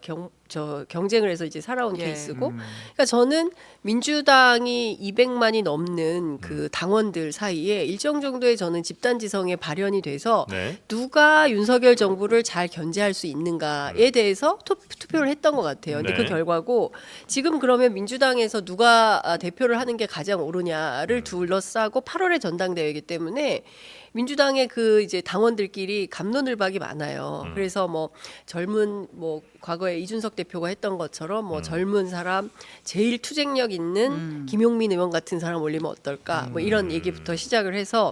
경쟁을 해서 이제 살아온 예. 케이스고, 그러니까 저는 민주당이 200만이 넘는 그 당원들 사이에 일정 정도의 저는 집단지성에 발현이 돼서 네. 누가 윤석열 정부를 잘 견제할 수 있는가에 대해서 투표를 했던 것 같아요. 근데 네. 그 결과고 지금 그러면 민주당에서 누가 대표를 하는 게 가장 옳으냐를 둘러싸고 8월에 전당대회이기 때문에 민주당의 그 이제 당원들끼리 갑론을박이 많아요. 그래서 뭐 젊은 뭐 과거에 이준석 대표가 했던 것처럼 뭐 젊은 사람, 제일 투쟁력 있는 김용민 의원 같은 사람 올리면 어떨까? 뭐 이런 얘기부터 시작을 해서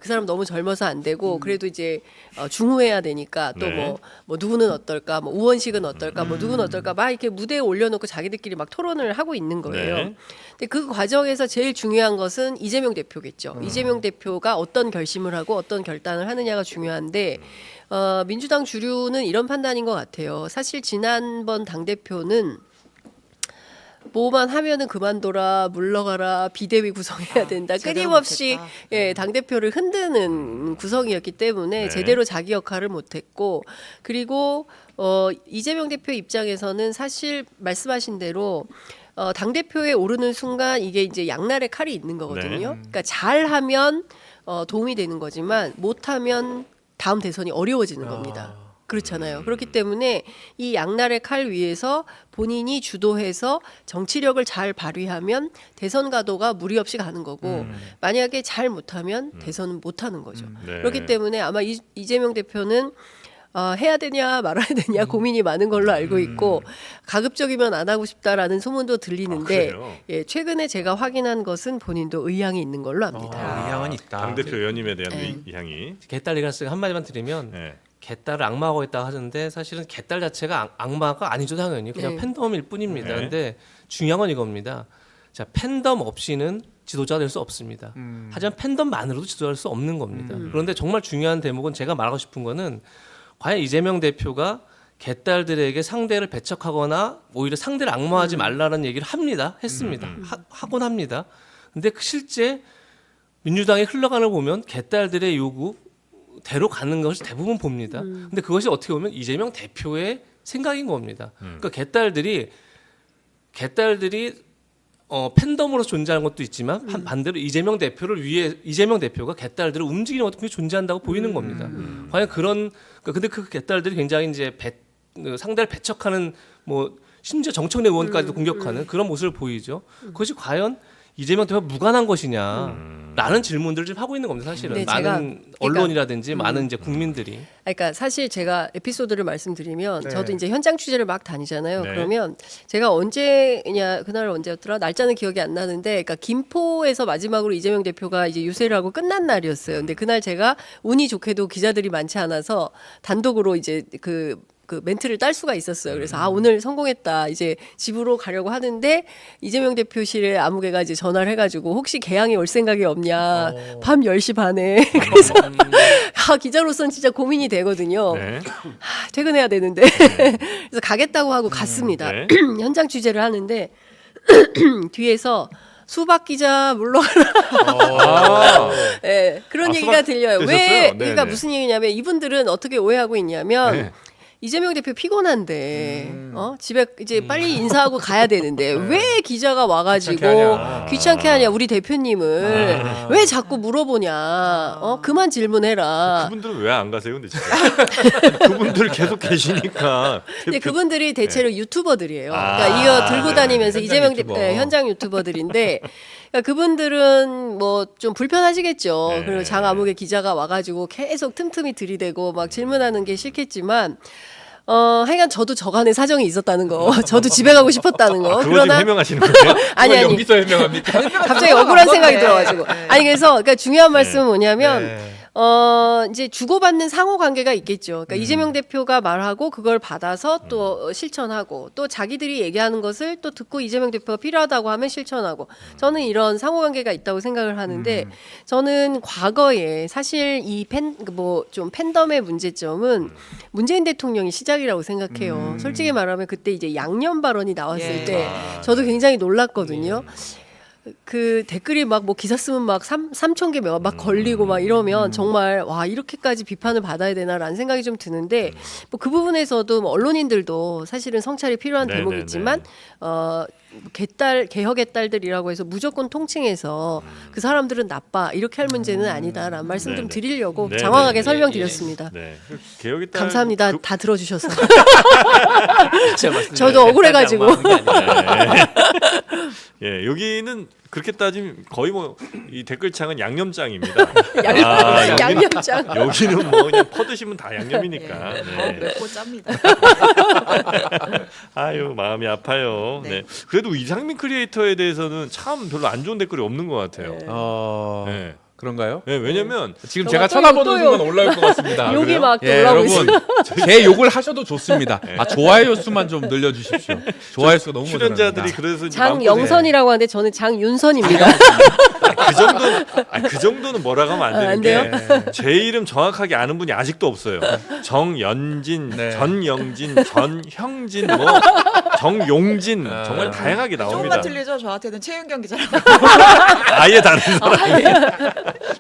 그 사람 너무 젊어서 안 되고 그래도 이제 중후해야 되니까 또 네. 뭐 누구는 어떨까, 뭐 우원식은 어떨까, 뭐 누구는 어떨까 막 이렇게 무대에 올려놓고 자기들끼리 막 토론을 하고 있는 거예요. 네. 근데 그 과정에서 제일 중요한 것은 이재명 대표겠죠. 이재명 대표가 어떤 결심을 하고 어떤 결단을 하느냐가 중요한데 민주당 주류는 이런 판단인 것 같아요. 사실 지난번 당대표는 뭐만 하면은 그만둬라, 물러가라, 비대위 구성해야 된다, 제대로 끊임없이 못했다. 예, 당대표를 흔드는 구성이었기 때문에 네. 제대로 자기 역할을 못했고, 그리고 이재명 대표 입장에서는 사실 말씀하신 대로 당대표에 오르는 순간 이게 이제 양날의 칼이 있는 거거든요. 네. 그러니까 잘하면 도움이 되는 거지만 못하면 다음 대선이 어려워지는 겁니다. 그렇잖아요. 그렇기 때문에 이 양날의 칼 위에서 본인이 주도해서 정치력을 잘 발휘하면 대선 가도가 무리 없이 가는 거고, 만약에 잘 못하면 대선은 못하는 거죠. 네. 그렇기 때문에 아마 이재명 대표는 해야 되냐 말아야 되냐 고민이 많은 걸로 알고 있고, 가급적이면 안 하고 싶다라는 소문도 들리는데 그래요? 예, 최근에 제가 확인한 것은 본인도 의향이 있는 걸로 압니다. 의향은 있다. 당대표 의원님에 대한 네. 의향이. 개딸 얘기를 한마디만 드리면 네. 개딸을 악마하고 있다고 하는데 사실은 개딸 자체가 악마가 아니죠, 당연히 그냥 네. 팬덤일 뿐입니다. 네. 근데 중요한 건 이겁니다. 자, 팬덤 없이는 지도자가 될 수 없습니다. 하지만 팬덤만으로도 지도할 수 없는 겁니다. 그런데 정말 중요한 대목은 제가 말하고 싶은 거는 과연 이재명 대표가 개딸들에게 상대를 배척하거나 오히려 상대를 악마하지 말라는 얘기를 했습니다. 하곤 합니다. 근데 실제 민주당이 흘러가는 걸 보면 개딸들의 요구 대로 가는 것을 대부분 봅니다. 근데 그것이 어떻게 보면 이재명 대표의 생각인 겁니다. 그러니까 개딸들이 팬덤으로 존재하는 것도 있지만 반대로 이재명 대표를 위해 이재명 대표가 개딸들을 움직이는 것도 굉장히 존재한다고 보이는 겁니다. 과연 근데 그 개딸들이 굉장히 이제 상대를 배척하는 뭐 심지어 정청래 의원까지도 공격하는 그런 모습을 보이죠. 그것이 과연 이재명 대표가 무관한 것이냐. 라는 질문들을 좀 하고 있는 겁니다, 사실은. 네, 많은 제가- 언론이라든지 많은 이제 국민들이. 그러니까 사실 제가 에피소드를 말씀드리면 네. 저도 이제 현장 취재를 막 다니잖아요. 네. 그러면 제가 언제냐 그날 언제였더라 날짜는 기억이 안 나는데, 그러니까 김포에서 마지막으로 이재명 대표가 이제 유세를 하고 끝난 날이었어요. 근데 그날 제가 운이 좋게도 기자들이 많지 않아서 단독으로 이제 그 멘트를 딸 수가 있었어요. 그래서 오늘 성공했다. 이제 집으로 가려고 하는데 이재명 대표실에 아무개가 이제 전화를 해가지고 혹시 개항이 올 생각이 없냐. 밤 10시 반에. 그래서 기자로서는 진짜 고민이 되거든요. 네. 퇴근해야 되는데. 그래서 가겠다고 하고 갔습니다. 네. 현장 취재를 하는데 뒤에서 수박 기자 물러가라. 아, 네, 그런 아, 얘기가 수박 들려요. 드셨어요? 왜? 네, 그러니까 네. 무슨 얘기냐면 이분들은 어떻게 오해하고 있냐면 네. 이재명 대표 피곤한데 집에 이제 빨리 인사하고 가야 되는데 왜 기자가 와가지고 귀찮게 하냐 우리 대표님을 왜 자꾸 물어보냐 그만 질문해라. 그분들은 왜 안 가세요, 근데 진짜? 그분들 계속 계시니까. 근데 그분들이 대체로 유튜버들이에요. 아, 그러니까 이거 들고 다니면서 현장 이재명 유튜버. 대표 현장 유튜버들인데 그러니까 그분들은 뭐 좀 불편하시겠죠. 네. 그리고 장아무개 기자가 와가지고 계속 틈틈이 들이대고 막 질문하는 게 싫겠지만. 하여간 저도 저간의 사정이 있었다는 거, 저도 집에 가고 싶었다는 거. 그거 지금 해명하시는 거예요? 아니 그걸 여기서 해명합니까? 갑자기 억울한 생각이 들어가지고. 아니 그래서 그러니까 중요한 말씀은 네. 뭐냐면 이제 주고받는 상호 관계가 있겠죠. 그러니까 이재명 대표가 말하고 그걸 받아서 또 실천하고 또 자기들이 얘기하는 것을 또 듣고 이재명 대표가 필요하다고 하면 실천하고 저는 이런 상호 관계가 있다고 생각을 하는데 저는 과거에 사실 이 좀 팬덤의 문제점은 문재인 대통령이 시작이라고 생각해요. 솔직히 말하면 그때 이제 양념 발언이 나왔을 예. 때 저도 굉장히 놀랐거든요. 그 댓글이 막 뭐 기사 쓰면 막 3,000개 막 걸리고 막 이러면 정말 와 이렇게까지 비판을 받아야 되나라는 생각이 좀 드는데 뭐 그 부분에서도 뭐 언론인들도 사실은 성찰이 필요한 네네네. 대목이지만 개혁의 딸들이라고 해서 무조건 통칭해서 그 사람들은 나빠 이렇게 할 문제는 아니다라는 말씀 좀 네네. 드리려고 네네. 장황하게 네, 설명드렸습니다. 네. 개혁의 딸 감사합니다. 다 들어주셔서 제가 말씀드린 저도 억울해가지고. 예, 여기는 그렇게 따지면 거의 뭐 이 댓글창은 양념장입니다. 양념장. 여기는 뭐 그냥 퍼드시면 다 양념이니까. 네. 맵고 짭니다. 아유 마음이 아파요. 네. 네. 그래도 이상민 크리에이터에 대해서는 참 별로 안 좋은 댓글이 없는 것 같아요. 네. 그런가요? 네, 왜냐면 지금 또 제가 요- 쳐다보는 또요. 순간 올라올 것 같습니다. 욕이 그래요? 막 예, 올라오고 여러분 있어요. 제 욕을 하셔도 좋습니다. 좋아요 수만 좀 늘려주십시오. 좋아요 수가 너무 출연자들이 모자랍니다. 그래서 이제 장영선이라고 하는데 저는 장윤선입니다. 그 정도는 뭐라고 하면 안 안 되는 돼요? 게 제 이름 정확하게 아는 분이 아직도 없어요. 정연진, 네. 전영진, 전형진, 뭐 정용진 정말 다양하게 나옵니다. 조금만 틀리죠. 저한테는 최윤경 기자라고. 아예 다른 사람이.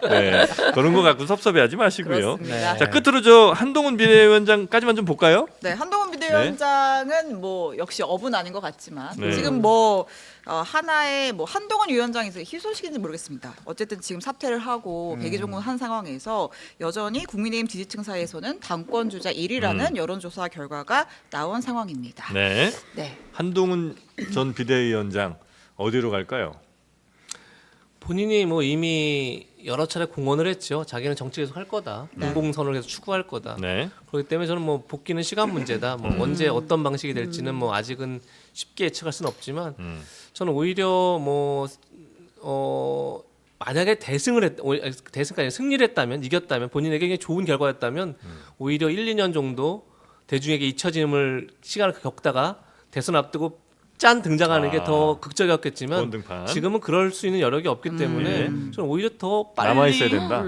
네, 그런 거 갖고 섭섭해하지 마시고요. 그렇습니다. 자 끝으로 저 한동훈 비대위원장까지만 좀 볼까요? 네, 한동훈 비대위원장은 뭐 역시 업은 아닌 것 같지만 네. 지금 뭐 하나의 뭐 한동훈 위원장에서 희소식인지 모르겠습니다. 어쨌든 지금 사퇴를 하고 백의종군 한 상황에서 여전히 국민의힘 지지층 사이에서는 당권 주자 1위라는 여론조사 결과가 나온 상황입니다. 네, 네. 한동훈 전 비대위원장 어디로 갈까요? 본인이 뭐 이미 여러 차례 공언을 했죠. 자기는 정치 계속 할 거다. 공공선을 계속 추구할 거다. 네, 그렇기 때문에 저는 뭐 복귀는 시간 문제다. 뭐 언제 어떤 방식이 될지는 뭐 아직은 쉽게 예측할 수는 없지만 저는 오히려 뭐 만약에 대승까지 승리를 했다면 이겼다면 본인에게 굉장히 좋은 결과였다면 오히려 1, 2년 정도 대중에게 잊혀짐을 시간을 겪다가 대선 앞두고 짠 등장하는 게 더 극적이었겠지만 원등판. 지금은 그럴 수 있는 여력이 없기 때문에 저는 오히려 더 빨리 남아 있어야 된다.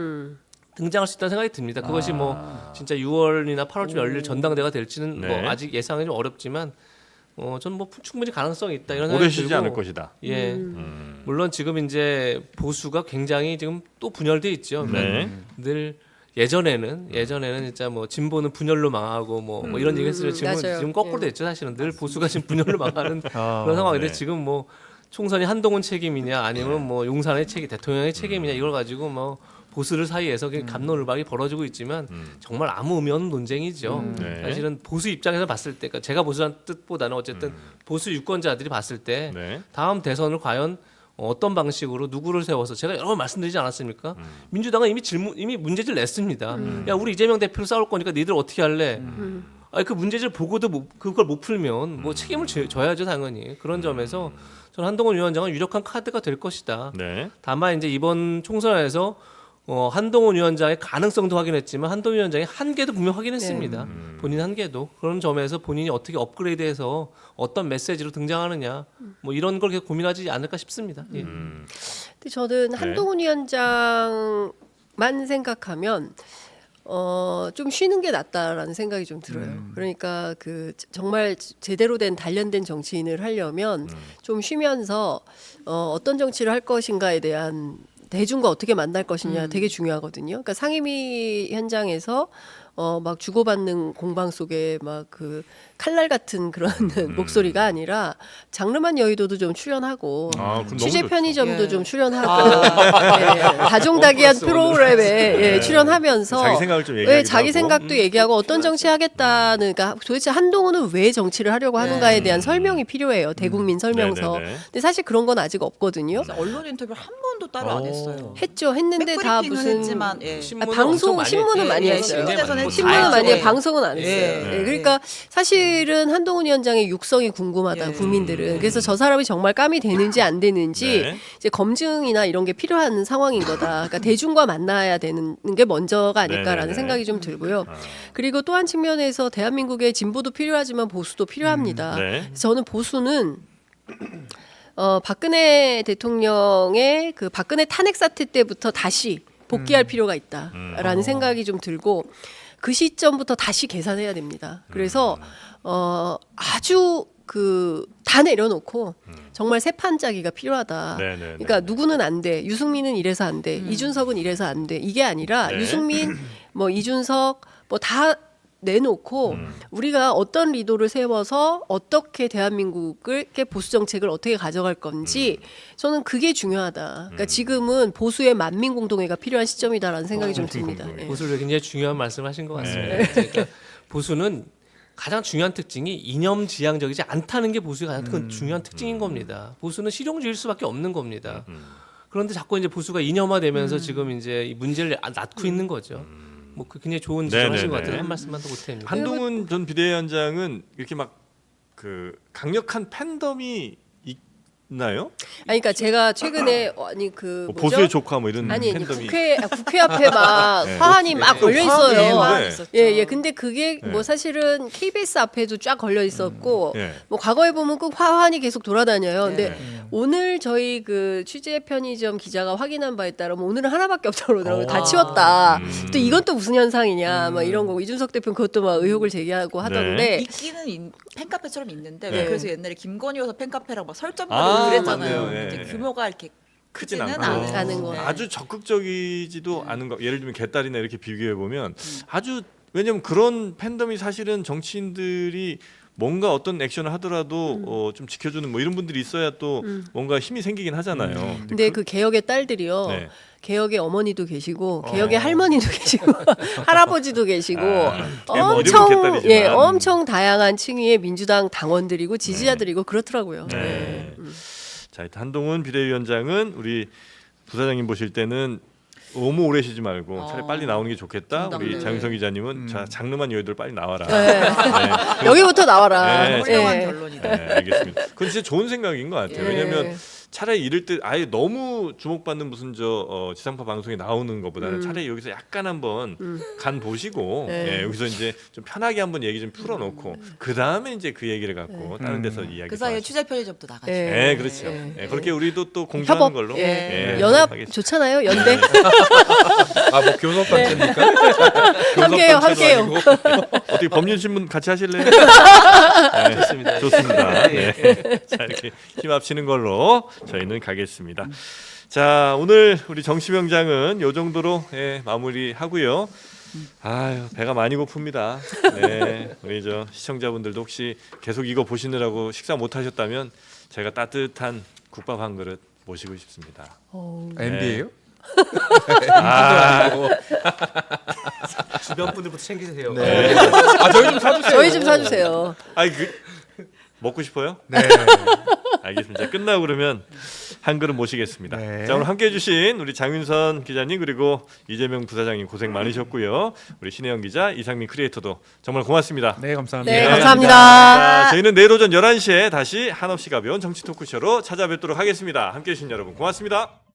등장할 수 있다는 생각이 듭니다. 그것이 뭐 진짜 6월이나 8월쯤 열릴 전당대가 될지는 네. 뭐 아직 예상이 좀 어렵지만 저는 뭐 충분히 가능성이 있다 이런 오래 생각이 쉬지 들고 않을 것이다. 예. 물론 지금 이제 보수가 굉장히 지금 또 분열돼 있죠. 네. 늘 예전에는 진짜 뭐 진보는 분열로 망하고 뭐 이런 얘기 했으면 맞아요. 지금 거꾸로 됐죠. 사실은 늘 보수가 지금 분열로 망하는 아, 그런 상황인데 네. 지금 뭐 총선이 한동훈 책임이냐 아니면 뭐 용산의 책임 대통령의 책임이냐 이걸 가지고 뭐 보수들 사이에서 갑론을박이 벌어지고 있지만 정말 아무 의미 없는 논쟁이죠. 네. 사실은 보수 입장에서 봤을 때, 그러니까 제가 보수란 뜻보다는 어쨌든 보수 유권자들이 봤을 때 네. 다음 대선을 과연 어떤 방식으로 누구를 세워서 제가 여러 번 말씀드리지 않았습니까? 민주당은 이미 문제지를 냈습니다. 야 우리 이재명 대표로 싸울 거니까 니들 어떻게 할래? 아니 그 문제지를 보고도 그걸 못 풀면 뭐 책임을 져야죠 당연히. 그런 점에서 저는 한동훈 위원장은 유력한 카드가 될 것이다. 네. 다만 이제 이번 총선에서 한동훈 위원장의 가능성도 확인했지만 한동훈 위원장의 한계도 분명 확인했습니다. 본인 한계도 그런 점에서 본인이 어떻게 업그레이드해서 어떤 메시지로 등장하느냐 뭐 이런 걸 계속 고민하지 않을까 싶습니다. 예. 근데 저는 네. 한동훈 위원장만 생각하면 좀 쉬는 게 낫다라는 생각이 좀 들어요. 그러니까 그 정말 제대로 된 단련된 정치인을 하려면 좀 쉬면서 어떤 정치를 할 것인가에 대한 대중과 어떻게 만날 것이냐 되게 중요하거든요. 그러니까 상임위 현장에서 막 주고받는 공방 속에 막 그 칼날 같은 그런 목소리가 아니라 장르만 여의도도 좀 출연하고 아, 그럼 너무 취재 좋죠. 편의점도 예. 좀 출연하고 예, 다종다기한 프로그램에 예, 출연하면서 자기 생각을 좀 얘기하기도 예, 자기 하고. 생각도 얘기하고 어떤 정치 하겠다는 그러니까 도대체 한동훈은 왜 정치를 하려고 하는가에 대한 설명이 필요해요. 대국민 설명서. 네네네. 근데 사실 그런 건 아직 없거든요. 그래서 언론 인터뷰 한 번도 따로 안 했어요. 했는데 다 백브리핑은 무슨 했지만 예. 신문은 방송 엄청 많이 신문은 했죠. 많이 예, 했어요. 신문에서는 뭐 신문은 다 많이 했죠. 해 방송은 안 했어요. 예. 예, 그러니까 사실은 한동훈 위원장의 육성이 궁금하다 예. 국민들은. 그래서 저 사람이 정말 감이 되는지 안 되는지 네. 이제 검증이나 이런 게 필요한 상황인 거다. 그러니까 대중과 만나야 되는 게 먼저가 아닐까라는 네네네. 생각이 좀 들고요. 그리고 또 한 측면에서 대한민국의 진보도 필요하지만 보수도 필요합니다. 네. 저는 보수는 박근혜 대통령의 그 박근혜 탄핵 사태 때부터 다시 복귀할 필요가 있다라는 생각이 좀 들고 그 시점부터 다시 계산해야 됩니다. 그래서 아주 그 다 내려놓고 정말 새 판짜기가 필요하다. 네네네. 그러니까 누구는 안 돼. 유승민은 이래서 안 돼. 이준석은 이래서 안 돼. 이게 아니라 네. 유승민, 뭐 이준석 뭐 다 내놓고 우리가 어떤 리도를 세워서 어떻게 대한민국을 보수 정책을 어떻게 가져갈 건지 저는 그게 중요하다. 그러니까 지금은 보수의 만민 공동회가 필요한 시점이다라는 생각이 좀 듭니다. 예. 보수를 굉장히 중요한 말씀하신 것 같습니다. 네. 그러니까 보수는 가장 중요한 특징이 이념지향적이지 않다는 게 보수의 가장 큰 중요한 특징인 겁니다. 보수는 실용주의일 수밖에 없는 겁니다. 그런데 자꾸 이제 보수가 이념화되면서 지금 이제 이 문제를 낳고 있는 거죠. 뭐 그 굉장히 좋은 지적하신 것 네네네. 같아요. 한 말씀만 더 보태입니다. 한동훈 전 비대위원장은 이렇게 막 그 강력한 팬덤이 있나요? 아니 그러니까 제가 최근에 아니 그 뭐 뭐죠? 보수의 조카 뭐 이런 아니 팬덤이 국회 앞에 막 네. 화환이 막 걸려 있어요. 화환이 예, 예. 근데 그게 네. 뭐 사실은 KBS 앞에도 쫙 걸려 있었고 예. 뭐 과거에 보면 꼭 화환이 계속 돌아다녀요. 근데 네. 오늘 저희 그 취재 편의점 기자가 확인한 바에 따르면 오늘은 하나밖에 없다고 그러더라고요. 다 아. 치웠다. 또 이건 또 무슨 현상이냐 막 이런 거 이준석 대표는 그것도 막 의혹을 제기하고 하던데 있기는 팬카페처럼 있는데 네. 그래서 옛날에 김건희 여사 팬카페랑 막 설정도 아, 그랬잖아요. 맞네요. 예. 이제 규모가 이렇게 크진 크지는 않고 않은 거예요. 아주 적극적이지도 않은 거. 예를 들면 개딸이나 이렇게 비교해 보면 아주 왜냐면 그런 팬덤이 사실은 정치인들이 뭔가 어떤 액션을 하더라도 좀 지켜주는 뭐 이런 분들이 있어야 또 뭔가 힘이 생기긴 하잖아요. 근데 그 개혁의 딸들이요. 네. 개혁의 어머니도 계시고 개혁의 할머니도 계시고 할아버지도 계시고 뭐 엄청 어디면 개딸이지만. 예 엄청 다양한 층위의 민주당 당원들이고 지지자들이고 그렇더라고요. 네. 자, 일단 한동훈 비대위원장은 우리 부사장님 보실 때는 너무 오래 쉬지 말고 차라리 빨리 나오는 게 좋겠다. 우리 네. 장윤성 기자님은 자 장르만 여의도를 빨리 나와라. 네. 네. 여기부터 나와라. 네. 훌륭한 예. 결론이다. 네, 알겠습니다. 그건 진짜 좋은 생각인 것 같아요. 예. 왜냐하면 차라리 이럴 때 아예 너무 주목받는 무슨 지상파 방송에 나오는 것보다는 차라리 여기서 약간 한번 간 보시고 네. 여기서 이제 좀 편하게 한번 얘기 좀 풀어놓고 그 다음에 이제 그 얘기를 갖고 다른 데서 이야기. 그 사이에 취재 편의점도 나가죠. 예. 네, 그렇죠. 예. 네, 그렇게 우리도 또 공조하는 협업. 걸로. 예. 예, 연합 하겠습니다. 좋잖아요. 연대. 아뭐 교섭단체입니까? 함께해요. 함께해요. 어떻게 법률신문 같이 하실래요? 네, 좋습니다. 좋습니다. 네. 자 이렇게 힘 합치는 걸로 저희는 가겠습니다. 자 오늘 우리 정치명장은 요 정도로 마무리하고요. 아유 배가 많이 고픕니다. 네, 우리 저 시청자분들도 혹시 계속 이거 보시느라고 식사 못 하셨다면 제가 따뜻한 국밥 한 그릇 모시고 싶습니다. MB예요? 아, 주변 분들부터 챙기세요. 네. 아 저희 좀 사주세요. 저희 좀 사주세요. 아니 그 먹고 싶어요? 네. 알겠습니다. 이제 끝나고 그러면 한 그릇 모시겠습니다. 네. 자, 오늘 함께해 주신 우리 장윤선 기자님 그리고 이재명 부사장님 고생 많으셨고요. 우리 신혜영 기자, 이상민 크리에이터도 정말 고맙습니다. 네, 감사합니다. 네, 네. 감사합니다. 자, 저희는 내일 오전 11시에 다시 한없이 가벼운 정치 토크쇼로 찾아뵙도록 하겠습니다. 함께해 주신 여러분 고맙습니다.